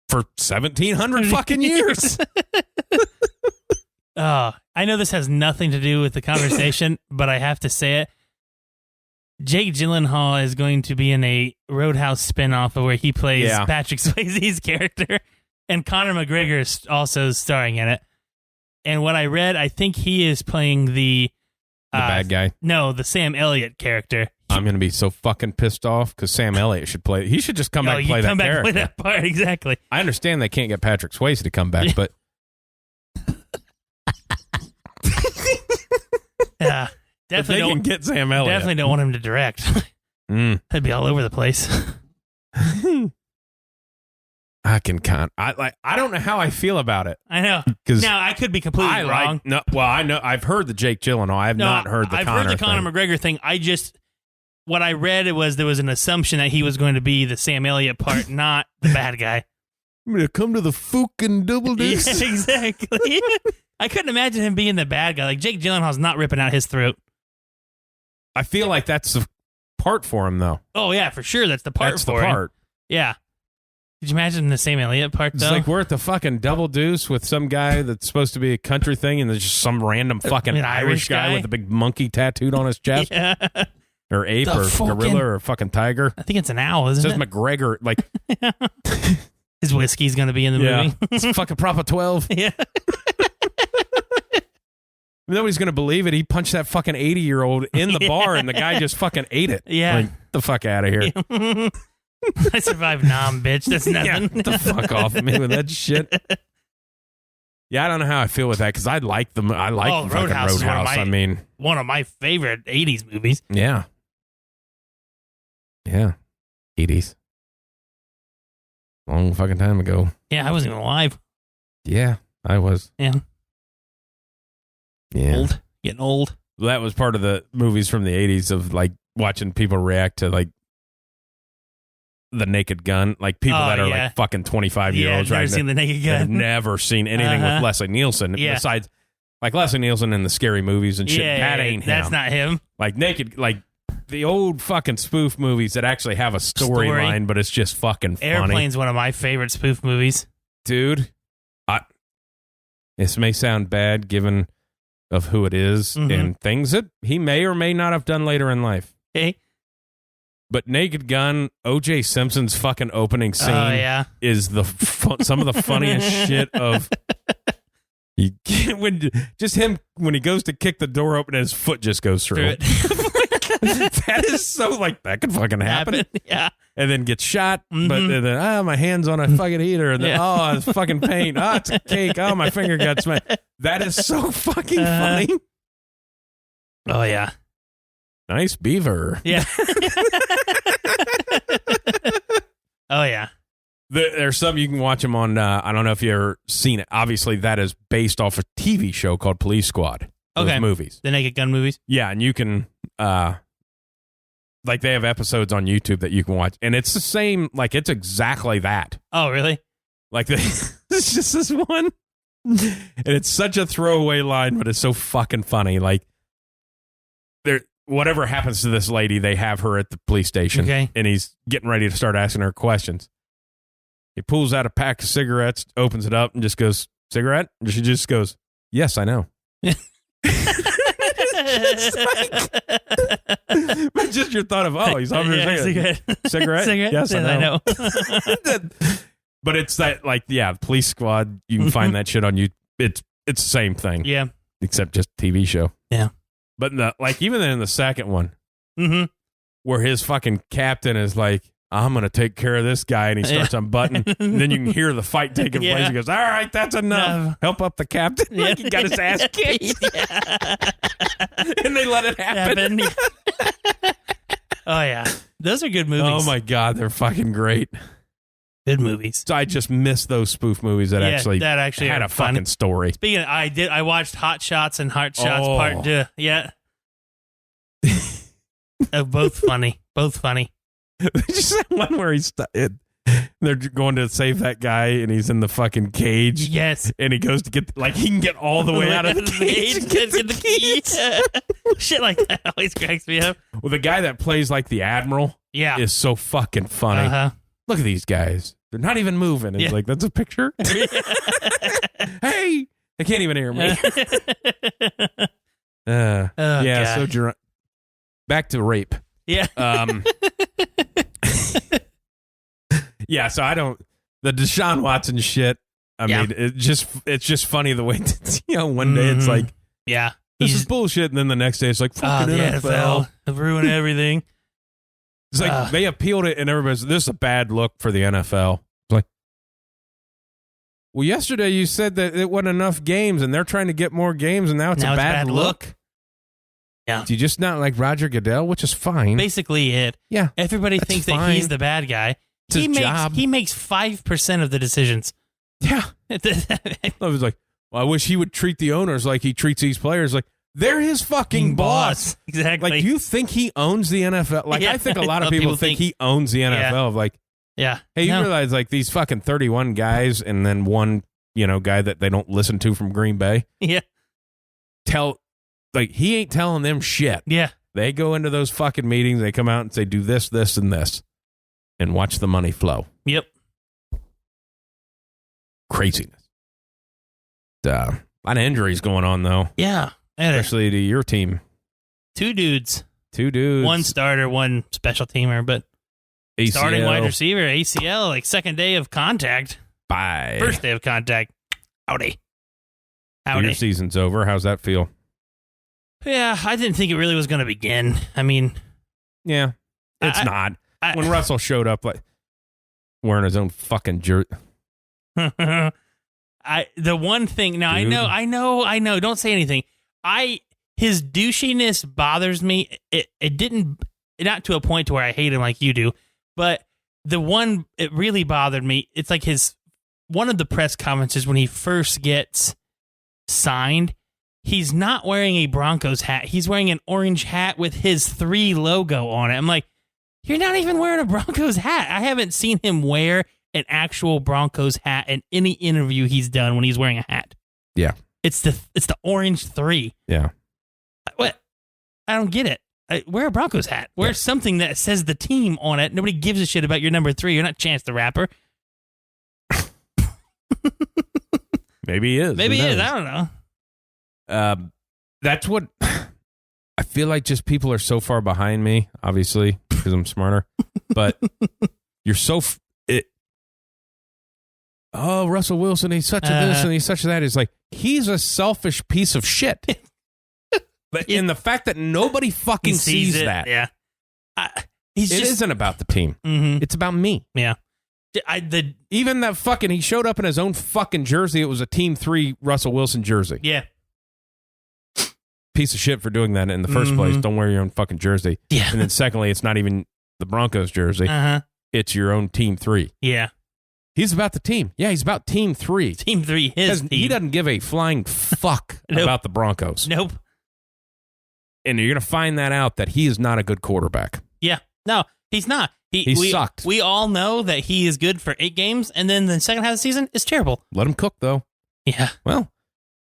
S1: For 1,700 fucking years.
S2: I know this has nothing to do with the conversation, but I have to say it. Jake Gyllenhaal is going to be in a Roadhouse spinoff where he plays Patrick Swayze's character, and Conor McGregor is also starring in it. And what I read, I think he is playing the
S1: bad guy.
S2: No, the Sam Elliott character.
S1: I'm going to be so fucking pissed off because Sam Elliott should play. He should just come back and play that character.
S2: Play that part, exactly.
S1: I understand they can't get Patrick Swayze to come back, but
S2: yeah, definitely
S1: they can get Sam Elliott.
S2: Definitely don't want him to direct. That'd be all over the place.
S1: I don't know how I feel about it.
S2: I know. Now I could be completely wrong.
S1: I know. I've heard the Jake Gyllenhaal. I have not heard the Conor.
S2: I've heard the Conor McGregor thing. I just what I read was there was an assumption that he was going to be the Sam Elliott part, not the bad guy.
S1: I'm going to come to the fucking double deuce.
S2: Yeah, exactly. I couldn't imagine him being the bad guy. Like, Jake Gyllenhaal's not ripping out his throat.
S1: I feel like that's the part for him, though.
S2: Oh, yeah, for sure. That's the part
S1: That's
S2: for
S1: the
S2: him.
S1: part.
S2: Yeah. Could you imagine the Sam Elliott part, though?
S1: It's like we're at the fucking double deuce with some guy that's supposed to be a country thing, and there's just some random fucking
S2: An
S1: Irish guy with a big monkey tattooed on his chest.
S2: Yeah.
S1: Or ape
S2: The
S1: or
S2: fucking-
S1: gorilla or fucking tiger.
S2: I think it's an owl,
S1: It
S2: isn't
S1: says
S2: it?
S1: McGregor. Like,
S2: His whiskey's going to be in the movie.
S1: it's fucking Proper 12.
S2: Yeah.
S1: Nobody's going to believe it. He punched that fucking 80-year-old in the bar, and the guy just fucking ate it.
S2: Yeah.
S1: Like, the fuck out of here.
S2: I survived Nam, bitch. That's
S1: Yeah,
S2: nothing.
S1: get the fuck off of me with that shit. Yeah, I don't know how I feel with that because I like the fucking
S2: Roadhouse is one of
S1: Roadhouse.
S2: my-
S1: I mean,
S2: One of my favorite 80s movies.
S1: yeah. Yeah. 80s. Long fucking time ago.
S2: Yeah, I wasn't even alive.
S1: Yeah, I was.
S2: Yeah.
S1: Yeah.
S2: Old. Getting old.
S1: Well, that was part of the movies from the 80s of like watching people react to like The Naked Gun. Like people that are
S2: yeah.
S1: like fucking 25-year-olds
S2: never
S1: right
S2: seen The Naked
S1: that have
S2: Gun.
S1: never seen anything with Leslie Nielsen
S2: Yeah.
S1: besides like Leslie Nielsen in the scary movies and shit. That ain't him.
S2: That's not him.
S1: Like Naked, like the old fucking spoof movies that actually have a storyline, but it's just fucking funny.
S2: Airplane's one of my favorite spoof movies.
S1: Dude, this may sound bad given of who it is and things that he may or may not have done later in life.
S2: Okay.
S1: But Naked Gun, O.J. Simpson's fucking opening scene is the some of the funniest shit of. You get, when he goes to kick the door open, his foot just goes through. That is so like that could fucking happen.
S2: Yeah.
S1: And then get shot, but then my hand's on a fucking heater, and then it's fucking paint. Oh, it's a cake. Oh, my finger got smashed. That is so fucking funny.
S2: Oh yeah.
S1: Nice beaver.
S2: Yeah. Oh yeah.
S1: There's some you can watch them on. I don't know if you've ever seen it. Obviously, that is based off a TV show called Police Squad. Those movies.
S2: The Naked Gun movies.
S1: Yeah, and you can like they have episodes on YouTube that you can watch, and it's the same. Like it's exactly that.
S2: Oh really?
S1: Like it's just this one, and it's such a throwaway line, but it's so fucking funny. Like whatever happens to this lady, they have her at the police station, and he's getting ready to start asking her questions. He pulls out a pack of cigarettes, opens it up, and just goes, "Cigarette?" And she just goes, "Yes, I know." But just your thought of, he's offering a cigarette.
S2: Cigarette?
S1: Yes, I know.
S2: know.
S1: But it's that, like, Police Squad. You can find that shit on YouTube. It's the same thing.
S2: Yeah.
S1: Except just TV show.
S2: Yeah.
S1: But even in the second one,
S2: where
S1: his fucking captain is like, I'm going to take care of this guy, and he starts unbuttoning, and then you can hear the fight taking place. He goes, all right, that's enough.
S2: No.
S1: Help up the captain. Like he got his ass kicked. And they let it happen.
S2: Oh, yeah. Those are good movies.
S1: Oh, my God. They're fucking great.
S2: Good movies.
S1: So I just miss those spoof movies that actually had a fucking story.
S2: Speaking of, I watched Hot Shots and Heart Shots Part 2. Yeah. Both funny. Both funny.
S1: Just that one where they're going to save that guy, and he's in the fucking cage.
S2: Yes.
S1: And he goes to get, like, he can get all the way out of the cage.
S2: Get the keys. Shit like that always cracks me up.
S1: Well, the guy that plays, like, the Admiral is so fucking funny. Look at these guys. They're not even moving. It's like, that's a picture? Hey! They can't even hear me.
S2: God.
S1: So back to rape.
S2: Yeah.
S1: Yeah, so the Deshaun Watson shit, I mean, it's just funny the way, one day it's like, this is bullshit, and then the next day it's like, fucking NFL.
S2: Ruin everything.
S1: It's like, they appealed it, and everybody's, this is a bad look for the NFL. It's like, well, yesterday you said that it wasn't enough games, and they're trying to get more games, and now it's a bad look.
S2: Yeah.
S1: Do you just not like Roger Goodell, which is fine.
S2: Basically it.
S1: Yeah.
S2: Everybody thinks that he's the bad guy.
S1: It's his job.
S2: He makes 5% of the decisions.
S1: Yeah. I was like, well, I wish he would treat the owners like he treats these players. Like, They're his fucking boss.
S2: Exactly.
S1: Like, do you think he owns the NFL? Like, I think a lot of people think he owns the NFL. Like,
S2: yeah.
S1: Hey, you realize, like, these fucking 31 guys and then one, guy that they don't listen to from Green Bay?
S2: Yeah.
S1: He ain't telling them shit.
S2: Yeah.
S1: They go into those fucking meetings, they come out and say, do this, this, and this, and watch the money flow.
S2: Yep.
S1: Craziness. A lot of injuries going on, though.
S2: Yeah.
S1: Especially to your team.
S2: Two dudes.
S1: One
S2: starter, one special teamer, but
S1: ACL.
S2: Starting wide receiver, ACL, like second day of contact.
S1: Bye.
S2: First day of contact. Howdy.
S1: Your season's over. How's that feel?
S2: Yeah, I didn't think it really was going to begin. I mean...
S1: Yeah, it's not. When Russell showed up, like, wearing his own fucking jersey.
S2: The one thing... Now, dude. I know. Don't say anything. His douchiness bothers me. It didn't... Not to a point to where I hate him like you do, but it really bothered me. It's like one of the press conferences when he first gets signed, he's not wearing a Broncos hat. He's wearing an orange hat with his 3 logo on it. I'm like, you're not even wearing a Broncos hat. I haven't seen him wear an actual Broncos hat in any interview he's done when he's wearing a hat.
S1: Yeah.
S2: It's the orange 3.
S1: Yeah.
S2: What? I don't get it. Wear a Broncos hat. Wear something that says the team on it. Nobody gives a shit about your number 3. You're not Chance the Rapper.
S1: Maybe he is.
S2: Maybe he is. I don't know.
S1: That's what I feel like. Just people are so far behind me, obviously, because I'm smarter. But you're so Russell Wilson, he's such a this and he's such a that. It's like he's a selfish piece of shit. But in the fact that nobody fucking sees that.
S2: Yeah.
S1: It isn't about the team.
S2: Mm-hmm.
S1: It's about me.
S2: Yeah.
S1: Even that fucking, he showed up in his own fucking jersey. It was a Team 3 Russell Wilson jersey.
S2: Yeah.
S1: Piece of shit for doing that in the first place. Don't wear your own fucking jersey.
S2: Yeah.
S1: And then secondly, it's not even the Broncos jersey. It's your own Team 3.
S2: Yeah.
S1: He's about the team. Yeah, he's about Team 3.
S2: Team 3, his team.
S1: He doesn't give a flying fuck about the Broncos.
S2: Nope.
S1: And you're going to find that out that he is not a good quarterback.
S2: Yeah. No, he's not.
S1: He sucked.
S2: We all know that he is good for 8 games, and then the second half of the season is terrible.
S1: Let him cook, though.
S2: Yeah.
S1: Well,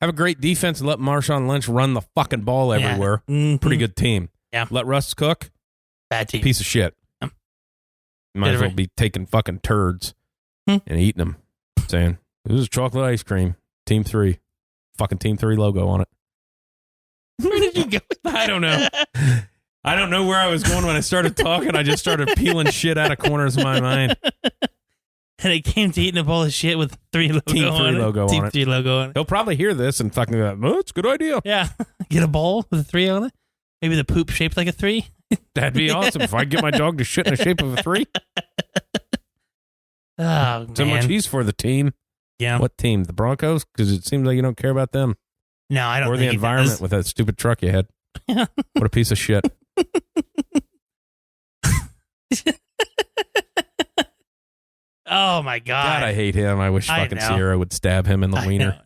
S1: have a great defense and let Marshawn Lynch run the fucking ball everywhere.
S2: Mm-hmm.
S1: Pretty good team.
S2: Yeah.
S1: Let Russ cook.
S2: Bad team.
S1: Piece of shit.
S2: Yeah.
S1: Might as well be taking fucking turds and eating them. Saying, this is chocolate ice cream. Team 3. Fucking Team 3 logo on it.
S2: Where did you go with that?
S1: I don't know. I don't know where I was going when I started talking. I just started peeling shit out of corners of my mind.
S2: And it came to eating a bowl of shit with 3 logo
S1: Team 3
S2: on
S1: logo
S2: it.
S1: on
S2: Team
S1: it.
S2: 3 logo on it.
S1: He'll probably hear this and fucking go, oh, it's a good idea.
S2: Yeah. Get a bowl with a 3 on it. Maybe the poop shaped like a 3.
S1: That'd be awesome if I get my dog to shit in the shape of a 3.
S2: Oh,
S1: so
S2: man.
S1: much he's for the team.
S2: Yeah.
S1: What team? The Broncos? Because it seems like you don't care about them.
S2: No, I don't
S1: or
S2: think
S1: the environment with that stupid truck you had.
S2: Yeah.
S1: What a piece of shit.
S2: Oh, my God.
S1: God, I hate him. I wish fucking Sierra would stab him in the wiener.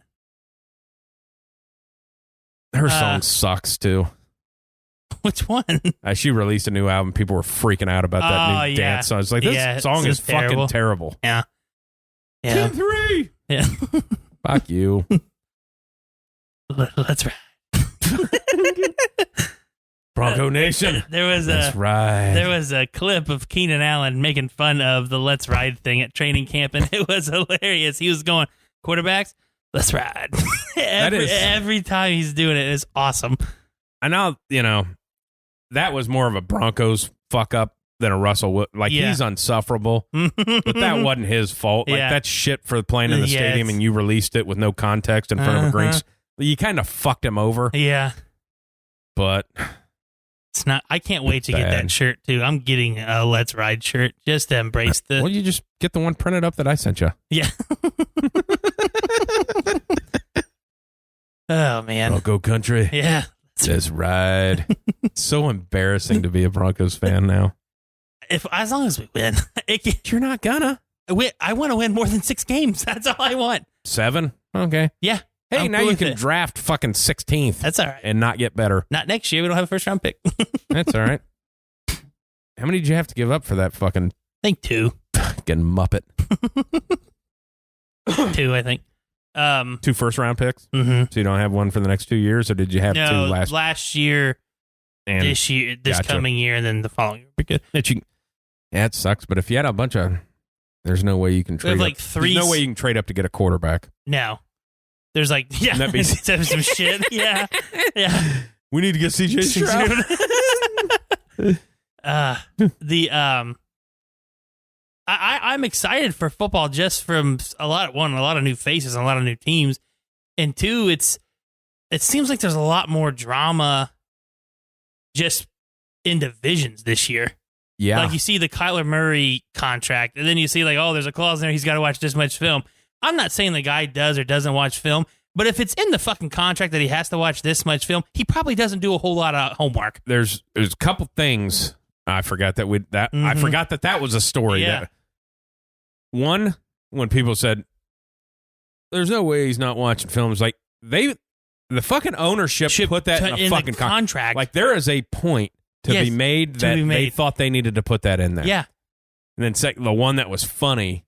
S1: Her song sucks, too.
S2: Which one?
S1: She released a new album. People were freaking out about that new dance song. I was like, this song is fucking terrible.
S2: Yeah. Yeah.
S1: Team 3!
S2: Yeah.
S1: Fuck you.
S2: Let's ride.
S1: Bronco Nation.
S2: Let's
S1: ride.
S2: There was a clip of Keenan Allen making fun of the Let's Ride thing at training camp, and it was hilarious. He was going, quarterbacks, let's ride. Every time he's doing it, it's awesome.
S1: I know, that was more of a Broncos fuck up than a Russell. He's unsufferable, but that wasn't his fault. Like, that's shit for playing in the stadium, and you released it with no context in front of a green. You kind of fucked him over.
S2: Yeah.
S1: But
S2: it's not. I can't wait to get that shirt, too. I'm getting a Let's Ride shirt just to embrace the...
S1: Well, you just get the one printed up that I sent you.
S2: Yeah. Oh, man.
S1: Bronco country.
S2: Yeah.
S1: Let's ride. It's so embarrassing to be a Broncos fan now.
S2: As long as we win.
S1: You're not gonna.
S2: I want to win more than 6 games. That's all I want.
S1: 7? Okay.
S2: Yeah.
S1: Hey,
S2: I'm
S1: now
S2: cool
S1: you
S2: with
S1: can
S2: it.
S1: draft fucking 16th.
S2: That's all right.
S1: And not get better.
S2: Not next year. We don't have a first round pick.
S1: That's all right. How many did you have to give up for that fucking
S2: I think 2.
S1: fucking Muppet?
S2: 2, I think.
S1: 2 first-round picks?
S2: Mm-hmm.
S1: So you don't have one for the next 2 years, or did you have 2
S2: last year,
S1: and
S2: this year, this
S1: gotcha.
S2: coming year, and then the following year? Pretty good.
S1: Yeah, it sucks. But if you had a bunch of, there's no way you can trade.
S2: have like
S1: up.
S2: 3.
S1: There's no way you can trade up to get a quarterback.
S2: No. There's like, yeah,
S1: That'd be-
S2: some shit. Yeah. Yeah.
S1: We need to get CJ Stroud.
S2: I'm excited for football just from a lot of new faces and a lot of new teams, and 2, it seems like there's a lot more drama just in divisions this year.
S1: Yeah,
S2: Like you see the Kyler Murray contract, and then you see like, oh, there's a clause in there, he's got to watch this much film. I'm not saying the guy does or doesn't watch film, but if it's in the fucking contract that he has to watch this much film, he probably doesn't do a whole lot of homework.
S1: there's a couple things I forgot that I forgot that was a story.
S2: Yeah.
S1: That, one, when people said, "There's no way he's not watching films," like the fucking ownership put that in a fucking
S2: contract.
S1: Like there is a point to
S2: Yes,
S1: be made that they thought they needed to put that in there.
S2: Yeah.
S1: And then the one that was funny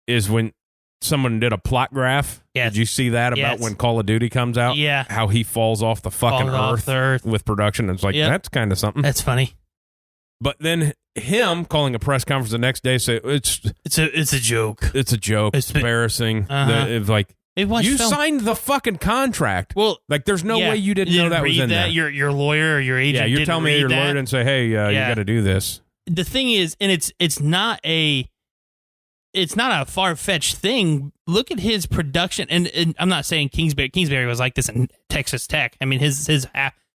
S1: is when someone did a plot graph.
S2: Yes.
S1: Did you see that about
S2: Yes.
S1: when Call of Duty comes out?
S2: Yeah.
S1: How he falls off the fucking
S2: Falls off the earth.
S1: with production. It's like,
S2: Yep.
S1: that's kind of something.
S2: That's funny.
S1: But then him calling a press conference the next day say it's
S2: a joke.
S1: a joke. It's embarrassing. It's like, you signed the fucking contract.
S2: Well,
S1: like there's no way you didn't know that was in there.
S2: Your lawyer or your agent.
S1: Yeah, you're
S2: didn't
S1: telling me
S2: read
S1: your
S2: that.
S1: lawyer didn't say, hey, you got to do this.
S2: The thing is, and it's not a far fetched thing. Look at his production, and I'm not saying Kingsbury was like this in Texas Tech. I mean, his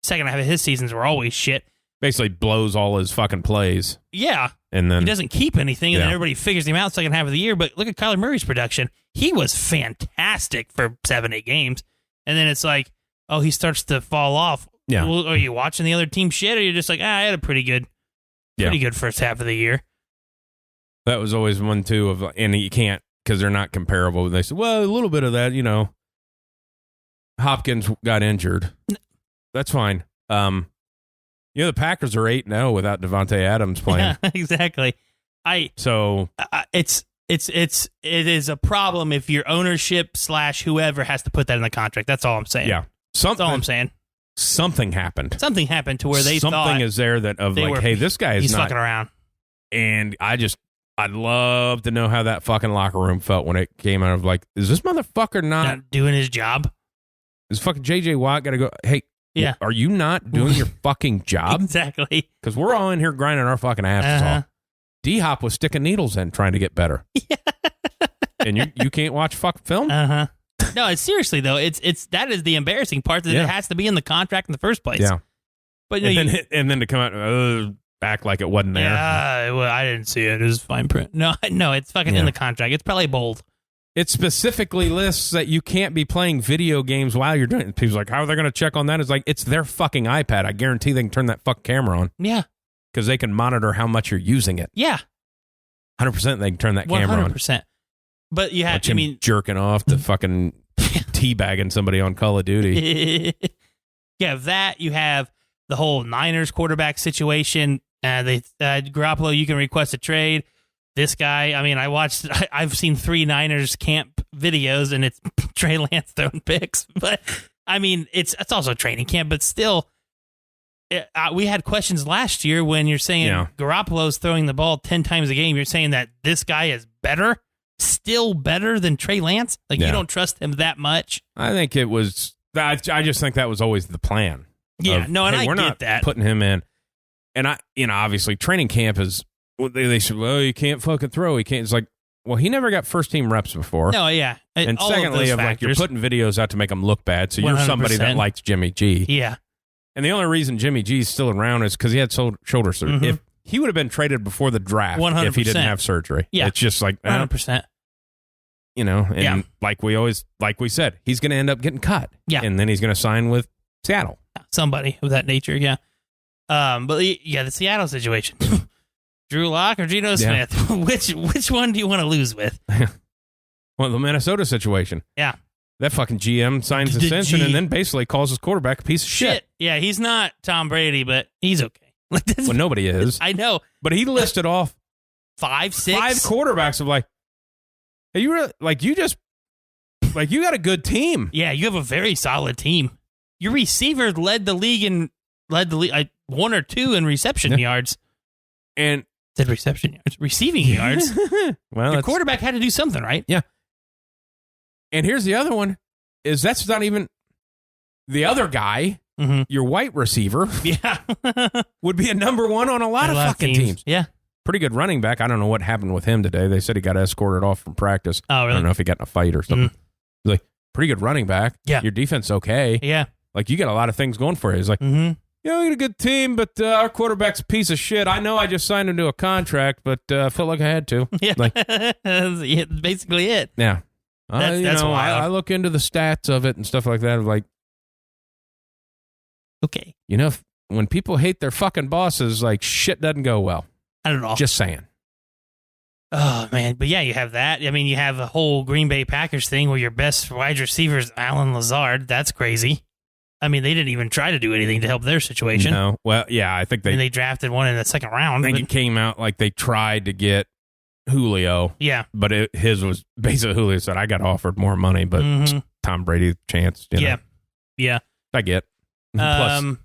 S2: second half of his seasons were always shit.
S1: Basically blows all his fucking plays.
S2: Yeah.
S1: And then
S2: he doesn't keep anything, and then everybody figures him out second half of the year. But look at Kyler Murray's production. He was fantastic for 7-8 games. And then it's like, oh, he starts to fall off.
S1: Yeah.
S2: Well, are you watching the other team shit, or you're just like, I had a pretty good first half of the year?
S1: That was always one, too, of, and you can't, because they're not comparable. They said, well, a little bit of that, Hopkins got injured. That's fine. The Packers are 8-0 without Devontae Adams playing.
S2: Yeah, exactly. It is a problem if your ownership / whoever has to put that in the contract. That's all I'm saying.
S1: Yeah.
S2: That's all I'm saying.
S1: Something happened.
S2: Something happened to where they thought
S1: something is there that of like, hey, this guy is
S2: he's
S1: not
S2: fucking around.
S1: And I'd love to know how that fucking locker room felt when it came out of like, is this motherfucker not
S2: doing his job?
S1: Is fucking JJ Watt got to go, hey,
S2: yeah,
S1: are you not doing your fucking job?
S2: Exactly.
S1: Because we're all in here grinding our fucking asses off. D-Hop was sticking needles in trying to get better. Yeah. And you can't watch fucking film?
S2: No, it's seriously though. It's that is the embarrassing part that it has to be in the contract in the first place.
S1: Yeah.
S2: But
S1: and then to come out act like it wasn't there.
S2: Yeah, well, I didn't see it. It was fine print. No, it's fucking in the contract. It's probably bold.
S1: It specifically lists that you can't be playing video games while you're doing it. People's like, how are they going to check on that? It's like, it's their fucking iPad. I guarantee they can turn that fucking camera on.
S2: Yeah.
S1: Because they can monitor how much you're using it.
S2: Yeah.
S1: 100% they can turn that camera on.
S2: 100%. But you have,
S1: jerking off to fucking teabagging somebody on Call of Duty.
S2: You have that. You have the whole Niners quarterback situation. Garoppolo, you can request a trade. This guy, I've seen 3 Niners camp videos, and it's Trey Lance throwing picks. But, it's also training camp, but still, we had questions last year when you're saying Garoppolo's throwing the ball 10 times a game. You're saying that this guy is still better than Trey Lance? Like, you don't trust him that much? I think it was, I just think that was always the plan. Yeah, we're not putting him in. And obviously, training camp is, they said, well, you can't fucking throw. He can't. It's like, well, he never got first team reps before. No, yeah. And all secondly, of like, you're putting videos out to make him look bad. So you're 100%. Somebody that likes Jimmy G. Yeah. And the only reason Jimmy G's still around is because he had shoulder surgery. Mm-hmm. If he would have been traded before the draft 100%. If he didn't have surgery. Yeah. It's just like 100%.
S1: And like we said, he's going to end up getting cut. Yeah. And then he's going to sign with Seattle. Somebody of that nature, yeah. But the Seattle situation. Drew Lock or Geno Smith? Which one do you want to lose with? Well, the Minnesota situation. Yeah. that fucking GM signs the extension and then basically calls his quarterback a piece of shit.
S2: Yeah, he's not Tom Brady, but he's okay.
S1: Well, nobody is.
S2: I know.
S1: But he listed off
S2: 5
S1: quarterbacks of like, hey, you really, like, you just, like, you got a good team.
S2: Yeah, you have a very solid team. Your receivers led the league 1 or 2 in reception yards.
S1: And
S2: said reception yards, receiving yards.
S1: Well,
S2: your quarterback had to do something, right?
S1: Yeah. And here's the other one: is that's not even the other guy. Mm-hmm. Your white receiver, would be a number 1 on a lot of fucking teams.
S2: Yeah,
S1: pretty good running back. I don't know what happened with him today. They said he got escorted off from practice.
S2: Oh, really?
S1: I don't know if he got in a fight or something. Mm-hmm. Like, pretty good running back.
S2: Yeah,
S1: your defense okay.
S2: Yeah,
S1: like you got a lot of things going for you. He's like, we got a good team, but our quarterback's a piece of shit. I know I just signed him to a contract, but I felt like I had to.
S2: Yeah,
S1: like,
S2: that's basically it.
S1: Yeah.
S2: That's wild.
S1: I look into the stats of it and stuff like that. Like,
S2: okay.
S1: When people hate their fucking bosses, like, shit doesn't go well.
S2: I don't know.
S1: Just saying.
S2: Oh, man. But yeah, you have that. I mean, you have a whole Green Bay Packers thing where your best wide receiver is Alan Lazard. That's crazy. I mean, they didn't even try to do anything to help their situation.
S1: No. Well, yeah, I think
S2: they drafted one in the second round.
S1: I think it came out like they tried to get Julio.
S2: Yeah.
S1: But his was basically Julio said, I got offered more money, but Tom Brady chance. You know.
S2: Yeah.
S1: I get. Plus,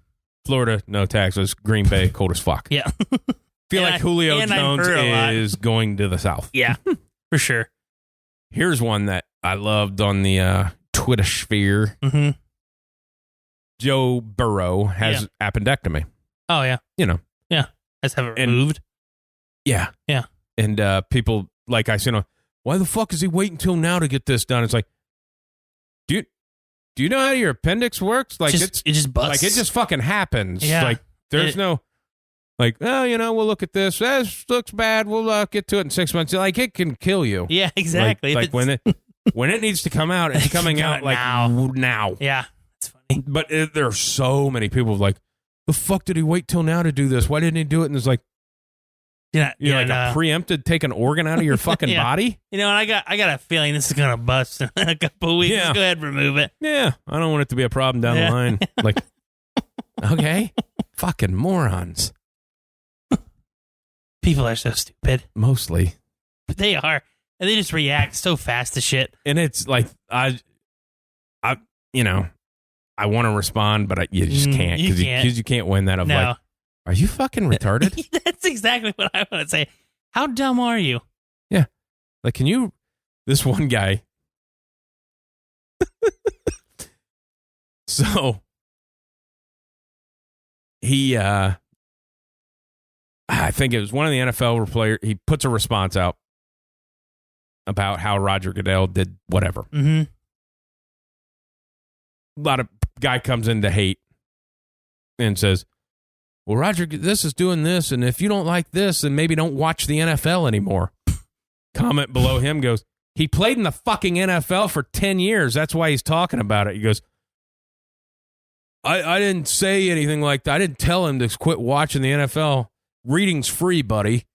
S1: Florida, no taxes. Green Bay, cold as fuck.
S2: Yeah.
S1: Feel like Julio Jones is going to the South.
S2: Yeah, for sure.
S1: Here's one that I loved on the Twitter sphere.
S2: Mm-hmm.
S1: Joe Burrow has appendectomy.
S2: Oh, yeah.
S1: Yeah.
S2: Has have it removed.
S1: Yeah.
S2: Yeah.
S1: And people, like I said, why the fuck is he waiting until now to get this done? It's like, do you know how your appendix works? Like, it just busts. Like, it just fucking happens.
S2: Yeah.
S1: Like, there's no, like, we'll look at this. This looks bad. We'll get to it in 6 months. Like, it can kill you.
S2: Yeah, exactly.
S1: Like when it needs to come out, it's coming out like now.
S2: Yeah, it's funny.
S1: But there are so many people like, the fuck did he wait till now to do this? Why didn't he do it? And it's like, a preempted take an organ out of your fucking body.
S2: And I got a feeling this is gonna bust in a couple of weeks.
S1: Yeah.
S2: Go ahead, remove it.
S1: Yeah, I don't want it to be a problem down the line. Like, okay, fucking morons.
S2: People are so stupid.
S1: Mostly,
S2: but they are, and they just react so fast to shit.
S1: And it's like I want to respond, but you just can't because you can't win that. Like, are you fucking retarded?
S2: That's exactly what I want to say. How dumb are you?
S1: Yeah. Like, this one guy. So, he, I think it was one of the NFL players, he puts a response out about how Roger Goodell did whatever.
S2: Mm-hmm.
S1: A lot of guy comes in to hate and says, well, Roger, this is doing this, and if you don't like this, then maybe don't watch the NFL anymore. Comment below him goes, he played in the fucking NFL for 10 years. That's why he's talking about it. He goes, I didn't say anything like that. I didn't tell him to quit watching the NFL. Reading's free, buddy.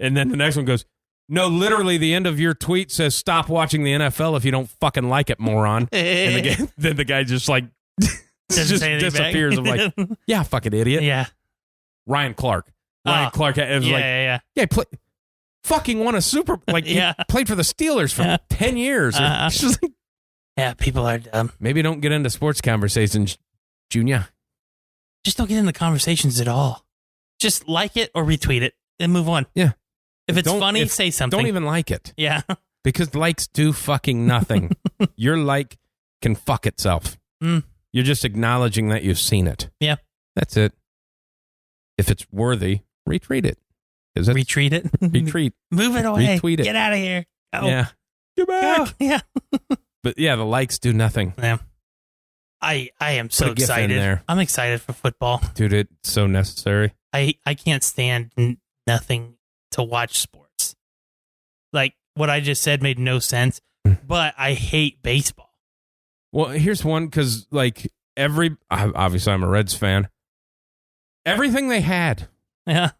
S1: And then the next one goes, no, literally the end of your tweet says stop watching the NFL if you don't fucking like it, moron. And then the guy just like just disappears. I'm like, yeah, fucking idiot.
S2: Yeah.
S1: Ryan Clark. Clark was fucking won a Super. Like, he played for the Steelers for 10 years.
S2: Yeah, people are dumb.
S1: Maybe don't get into sports conversations, Junior.
S2: Just don't get into conversations at all. Just like it or retweet it and move on.
S1: Yeah.
S2: If it's funny, say something.
S1: Don't even like it.
S2: Yeah.
S1: Because likes do fucking nothing. Your like can fuck itself. You're just acknowledging that you've seen it.
S2: Yeah.
S1: That's it. If it's worthy, retweet it.
S2: Retweet it?
S1: Retweet.
S2: Move it away.
S1: Retweet it.
S2: Get out of here. Go.
S1: Yeah. Get back.
S2: Go. Yeah.
S1: But yeah, the likes do nothing.
S2: Yeah. I am so excited. I'm excited for football.
S1: Dude, it's so necessary.
S2: I can't stand nothing to watch sports. Like, what I just said made no sense, but I hate baseball.
S1: Well, here's one, because, like, obviously I'm a Reds fan. Everything they had.
S2: Yeah.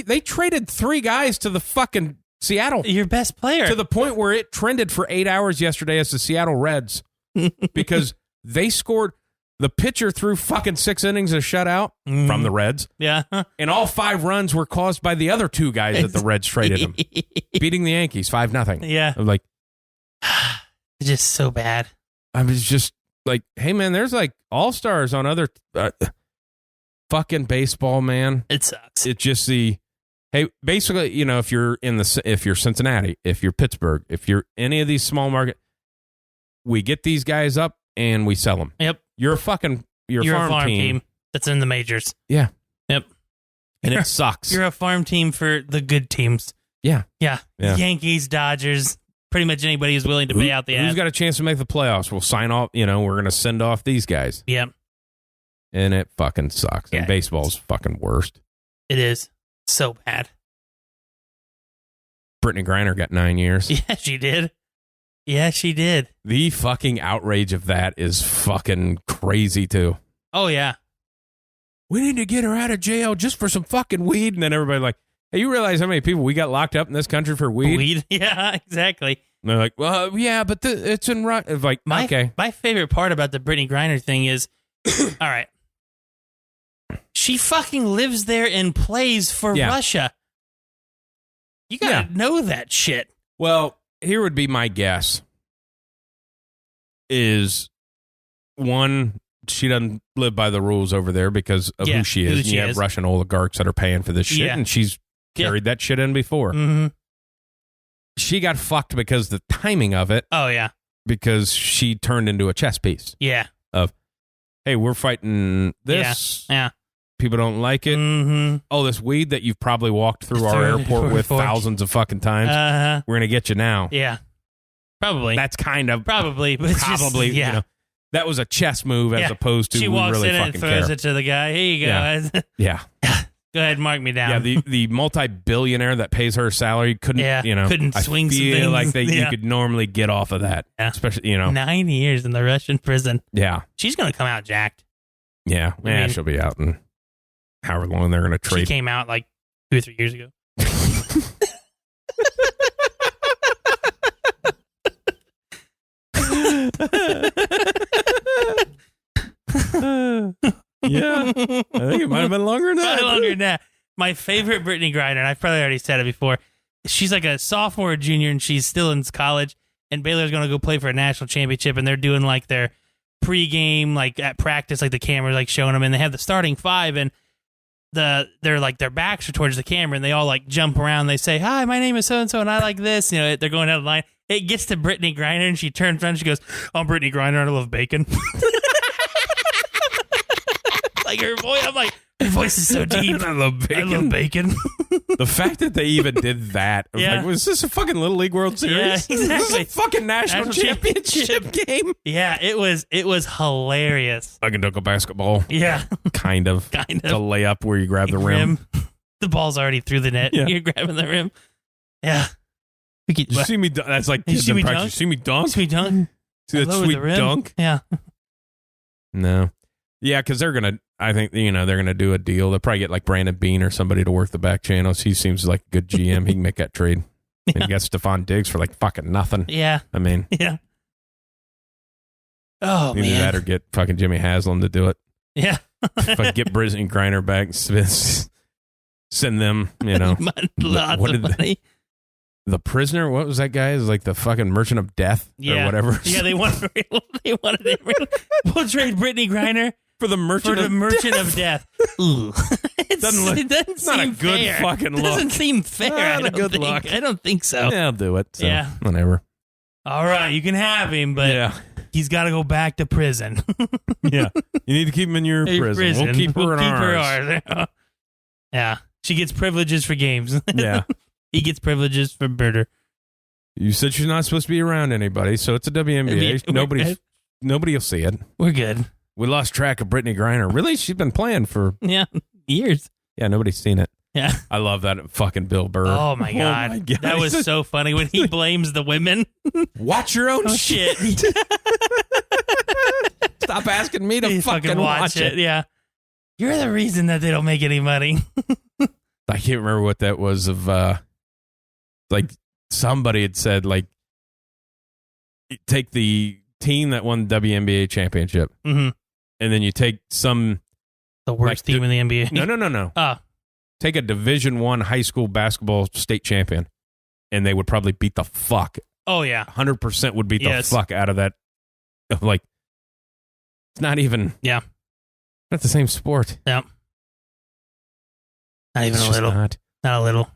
S1: They traded 3 guys to the fucking Seattle.
S2: Your best player.
S1: To the point where it trended for 8 hours yesterday as the Seattle Reds. because they scored. The pitcher threw fucking 6 innings of shutout from the Reds.
S2: Yeah.
S1: And all 5 runs were caused by the other 2 guys that the Reds traded him. Beating the Yankees 5-0.
S2: Yeah.
S1: I'm like,
S2: it's just so bad.
S1: I was just like, hey, man, there's like all-stars on other fucking baseball, man.
S2: It sucks.
S1: It's just hey, basically, you know, if you're Cincinnati, if you're Pittsburgh, if you're any of these small market, we get these guys up and we sell them.
S2: Yep.
S1: You're a farm team
S2: that's in the majors.
S1: Yeah.
S2: Yep.
S1: And it sucks.
S2: You're a farm team for the good teams.
S1: Yeah.
S2: Yeah. Yankees, Dodgers, pretty much anybody who's willing to pay out the
S1: Who's
S2: ad.
S1: got a chance to make the playoffs? We'll sign off, you know, we're going to send off these guys.
S2: Yep.
S1: And it fucking sucks.
S2: Yeah.
S1: And baseball's fucking worst.
S2: It is. So bad.
S1: Brittany Griner got 9 years.
S2: Yeah, she did. Yeah, she did.
S1: The fucking outrage of that is fucking crazy, too.
S2: Oh, yeah.
S1: We need to get her out of jail just for some fucking weed. And then everybody like, hey, you realize how many people we got locked up in this country for weed?
S2: Weed? Yeah, exactly.
S1: And they're like, well, yeah, but it's in right. Like, okay.
S2: My favorite part about the Brittany Griner thing is, all right, she fucking lives there and plays for Russia. You gotta know that shit.
S1: Well, here would be my guess. Is one, she doesn't live by the rules over there because of who she is. And you have Russian oligarchs that are paying for this shit, and she's carried that shit in before.
S2: Mm-hmm.
S1: She got fucked because the timing of it.
S2: Oh, yeah.
S1: Because she turned into a chess piece.
S2: Yeah.
S1: Of, hey, we're fighting this.
S2: Yeah.
S1: People don't like it.
S2: Mm-hmm.
S1: Oh, this weed that you've probably walked through our airport with thousands of fucking times. We're going to get you now.
S2: Yeah. Probably.
S1: That's kind of.
S2: Probably. But
S1: probably,
S2: just,
S1: you know. That was a chess move as opposed to
S2: she walks
S1: really
S2: in
S1: fucking
S2: and throws
S1: care.
S2: it to the guy. Here you go.
S1: Yeah.
S2: Go ahead, mark me down.
S1: Yeah, the multi-billionaire that pays her salary couldn't
S2: swing some
S1: feel
S2: things.
S1: like you could normally get off of that.
S2: Yeah.
S1: Especially, you know.
S2: 9 years in the Russian prison.
S1: Yeah.
S2: She's going to come out jacked.
S1: Yeah. Yeah, she'll be out in however long they're going to trade.
S2: She came out like 2 or 3 years ago.
S1: Yeah, I think it might have been longer than that.
S2: Longer than that. My favorite Brittany Griner, and I've probably already said it before, she's like a sophomore or junior, and she's still in college, and Baylor's going to go play for a national championship, and they're doing like their pregame, like at practice, like the camera's like showing them, and they have the starting 5, and they're like their backs are towards the camera, and they all like jump around. They say, "Hi, my name is so and so, and I like this." You know, they're going down the line. It gets to Brittany Griner, and she turns around, and she goes, "I'm Brittany Griner, and I love bacon." Like her voice, I'm like, her voice is so deep.
S1: I love bacon.
S2: I love bacon.
S1: The fact that they even did that, I was like, was this a fucking Little League World Series?
S2: Yeah, exactly.
S1: This is a fucking national championship game.
S2: Yeah, it was hilarious.
S1: Fucking Dunkel basketball.
S2: Yeah,
S1: kind of.
S2: Kind of.
S1: The layup where you grab the rim.
S2: The ball's already through the net. Yeah. You're grabbing the rim. Yeah.
S1: You see me? That's like
S2: you see me
S1: dunk.
S2: dunk?
S1: You see me dunk?
S2: See me dunk?
S1: See that sweet dunk?
S2: Yeah.
S1: No. Yeah, because they're gonna. I think they're gonna do a deal. They'll probably get like Brandon Bean or somebody to work the back channels. He seems like a good GM. He can make that trade. And you got Stephon Diggs for like fucking nothing.
S2: Yeah.
S1: I mean.
S2: Yeah. Oh
S1: either
S2: man.
S1: that or get fucking Jimmy Haslam to do it.
S2: Yeah.
S1: If I get Brittany Griner back, send them. You know,
S2: lots of money.
S1: The prisoner, what was that guy? Is like the fucking merchant of death or whatever.
S2: Yeah, they wanted it. We'll trade Brittany Griner
S1: for the merchant
S2: of death. Ooh. It doesn't
S1: not a good
S2: fair.
S1: fucking look.
S2: It doesn't seem fair.
S1: Not a good look.
S2: I don't think so.
S1: Yeah, I'll do it. So,
S2: yeah.
S1: Whatever.
S2: All right, you can have him, but he's got to go back to prison.
S1: Yeah. You need to keep him in your prison. We'll keep her in ours.
S2: Yeah. She gets privileges for games.
S1: Yeah.
S2: He gets privileges for murder.
S1: You said she's not supposed to be around anybody, so it's a WNBA. Nobody will see it.
S2: We're good.
S1: We lost track of Brittany Griner. Really? She's been playing for
S2: years.
S1: Yeah, nobody's seen it.
S2: Yeah.
S1: I love that fucking Bill Burr.
S2: Oh my god. That was so funny when he blames the women.
S1: Watch your own
S2: shit.
S1: Stop asking me to fucking watch it.
S2: Yeah. You're the reason that they don't make any money.
S1: I can't remember what that was of like somebody had said like take team that won the WNBA championship,
S2: Mm-hmm.
S1: and then you take some
S2: The worst team in the NBA.
S1: No.
S2: Oh.
S1: Take a Division I high school basketball state champion, and they would probably beat the fuck.
S2: Oh, yeah.
S1: 100% would beat the fuck out of that. Like, it's not even.
S2: Yeah.
S1: Not the same sport.
S2: Yeah. Not even
S1: It's
S2: a little.
S1: Not
S2: a little.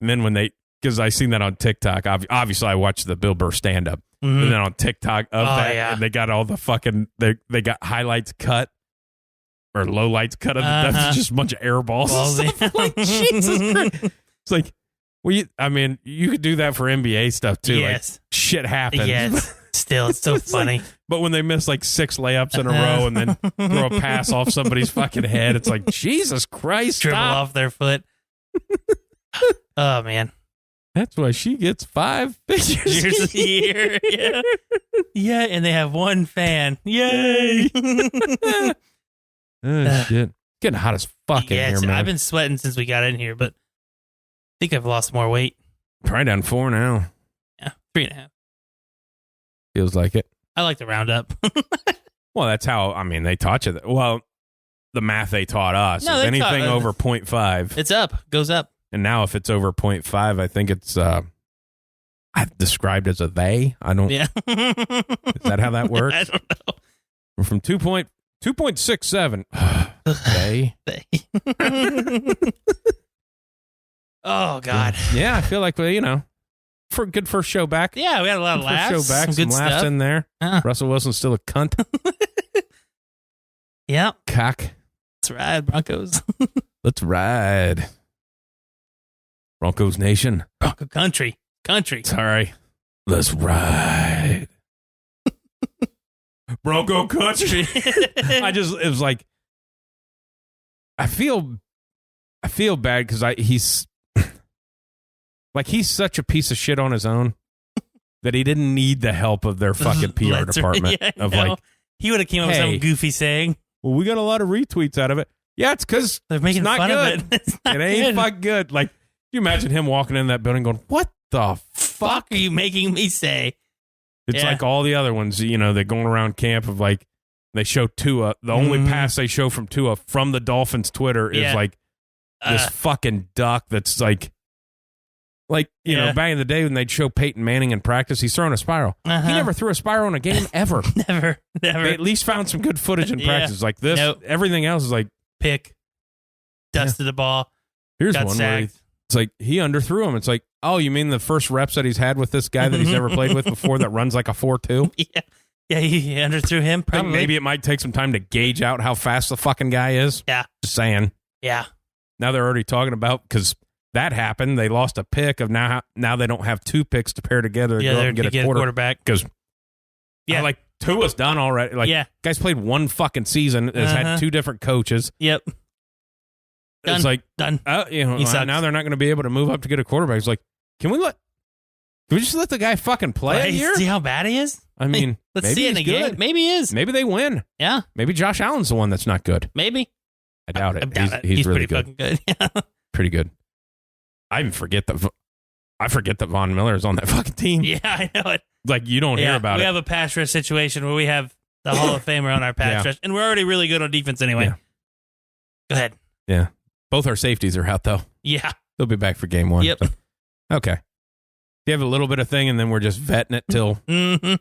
S1: And then when because I seen that on TikTok. Obviously, I watched the Bill Burr stand up.
S2: Mm-hmm.
S1: And then on TikTok of that,
S2: yeah.
S1: and they got all the fucking, they got highlights cut or lowlights cut of that's just a bunch of air balls. Like, Jesus Christ. It's like, well, you could do that for NBA stuff too.
S2: Yes.
S1: Like, shit happens.
S2: Yes. Still, it's so funny.
S1: But when they miss like 6 layups in a row and then throw a pass off somebody's fucking head, it's like, Jesus Christ.
S2: Dribble
S1: stop.
S2: off their foot. Oh, man.
S1: That's why she gets 5 figures
S2: a year. Yeah. Yeah, and they have one fan. Yay.
S1: Oh, shit. Getting hot as fuck in here, man.
S2: I've been sweating since we got in here, but I think I've lost more weight.
S1: Probably down 4 now.
S2: Yeah, 3.5.
S1: Feels like it.
S2: I like to round up.
S1: Well, that's how, they taught you that. Well, the math they taught us.
S2: No,
S1: is
S2: they
S1: anything
S2: taught-
S1: over 0.5.
S2: It's up. Goes up.
S1: And now if it's over 0.5, I think it's I've described as a they. I don't.
S2: Yeah.
S1: Is that how that works?
S2: I don't know.
S1: We're from 2.67. They.
S2: Oh, God.
S1: Yeah, I feel like, for a good first show back.
S2: Yeah, we had a lot of
S1: Good first
S2: laughs.
S1: show back. Some
S2: good
S1: laughs
S2: stuff.
S1: in there. Russell Wilson's still a cunt.
S2: Yeah.
S1: Cock.
S2: Let's ride, Broncos.
S1: Let's ride. Broncos Nation.
S2: Bronco country.
S1: Sorry. Let's ride. Bronco country. It was like, I feel bad because he's like, he's such a piece of shit on his own that he didn't need the help of their fucking PR department.
S2: Yeah, he would have came up with some goofy saying.
S1: Well, we got a lot of retweets out of it. Yeah, it's because
S2: they're making fun
S1: good.
S2: of it. It's not
S1: it ain't
S2: good.
S1: fucking good. Like, you imagine him walking in that building going, what the fuck
S2: are you making me say?
S1: It's like all the other ones, they're going around camp of like, they show Tua. The only pass they show from Tua from the Dolphins' Twitter is like this fucking duck that's like, you know, back in the day when they'd show Peyton Manning in practice, he's throwing a spiral. He never threw a spiral in a game ever.
S2: Never.
S1: They at least found some good footage in practice. Like this, everything else is like
S2: pick, dusted the ball.
S1: Here's
S2: got
S1: one where it's like he underthrew him. It's like, oh, you mean the first reps that he's had with this guy that he's never played with before that runs like a 4.2?
S2: Yeah, he underthrew him. Probably.
S1: Maybe it might take some time to gauge out how fast the fucking guy is.
S2: Yeah.
S1: Just saying.
S2: Yeah.
S1: Now they're already talking about, because that happened. They lost a pick of now they don't have 2 picks to pair together.
S2: Yeah,
S1: go
S2: they're
S1: and get
S2: to
S1: a quarterback. Because like Tua's done already. Like guy's played 1 fucking season. Has had 2 different coaches.
S2: Yep.
S1: It's like
S2: done.
S1: Now they're not going to be able to move up to get a quarterback. It's like, can we just let the guy fucking play a year?
S2: See how bad he is?
S1: I mean,
S2: let's
S1: maybe
S2: see it
S1: he's
S2: again.
S1: good.
S2: Maybe he is.
S1: Maybe they win.
S2: Yeah.
S1: Maybe Josh Allen's the one that's not good.
S2: Maybe.
S1: I doubt it.
S2: I doubt it.
S1: He's really
S2: pretty
S1: good.
S2: fucking good.
S1: Pretty good. I even forget that Von Miller is on that fucking team.
S2: Yeah, I know it.
S1: Like, you don't hear about it.
S2: We have a pass rush situation where we have the Hall of Famer on our pass rush, and we're already really good on defense anyway.
S1: Yeah.
S2: Go ahead.
S1: Yeah. Both our safeties are out, though.
S2: Yeah.
S1: They'll be back for game 1.
S2: Yep.
S1: So. Okay. You have a little bit of thing, and then we're just vetting it till.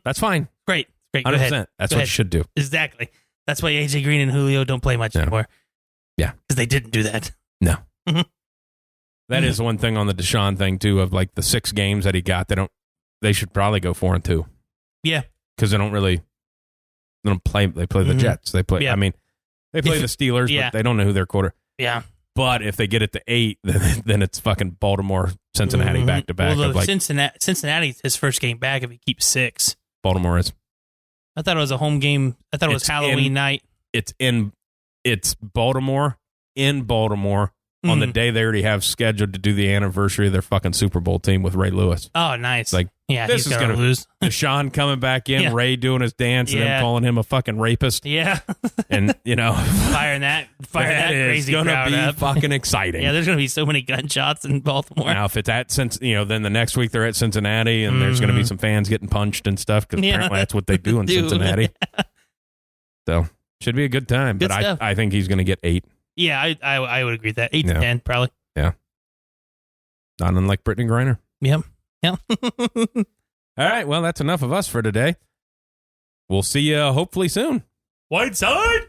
S1: That's fine.
S2: Great.
S1: 100%.
S2: Go ahead.
S1: That's
S2: Go
S1: what
S2: ahead.
S1: you should do.
S2: Exactly. That's why AJ Green and Julio don't play much anymore.
S1: Yeah.
S2: Because they didn't do that.
S1: No. That is one thing on the Deshaun thing, too, of like the 6 games that he got. They should probably go 4-2.
S2: Yeah.
S1: Because they don't play the Jets. They play, they play the Steelers, but they don't know who their quarter.
S2: Yeah.
S1: But if they get it to 8, then it's fucking Baltimore, Cincinnati back to back.
S2: Well, Cincinnati's his first game back if he keeps 6.
S1: Baltimore is.
S2: I thought it was a home game. I thought it was Halloween night.
S1: It's Baltimore in Baltimore on the day they already have scheduled to do the anniversary of their fucking Super Bowl team with Ray Lewis.
S2: Oh, nice.
S1: Like,
S2: yeah,
S1: this
S2: he's
S1: is gonna
S2: lose.
S1: Deshaun coming back in,
S2: Yeah.
S1: Ray doing his dance, and them calling him a fucking rapist.
S2: Yeah.
S1: And,
S2: firing that crazy
S1: gonna
S2: crowd
S1: be
S2: up.
S1: fucking exciting.
S2: Yeah, there's going to be so many gunshots in Baltimore.
S1: Now, if it's at then the next week they're at Cincinnati, and there's going to be some fans getting punched and stuff, because apparently that's what they do in Cincinnati. So, should be a good time.
S2: Good
S1: but
S2: stuff.
S1: I think he's going to get 8.
S2: Yeah, I would agree with that. 8 to 10, probably.
S1: Yeah. Not unlike Brittany Griner.
S2: Yep.
S1: All right, well, that's enough of us for today. We'll see you hopefully soon.
S2: Wideside!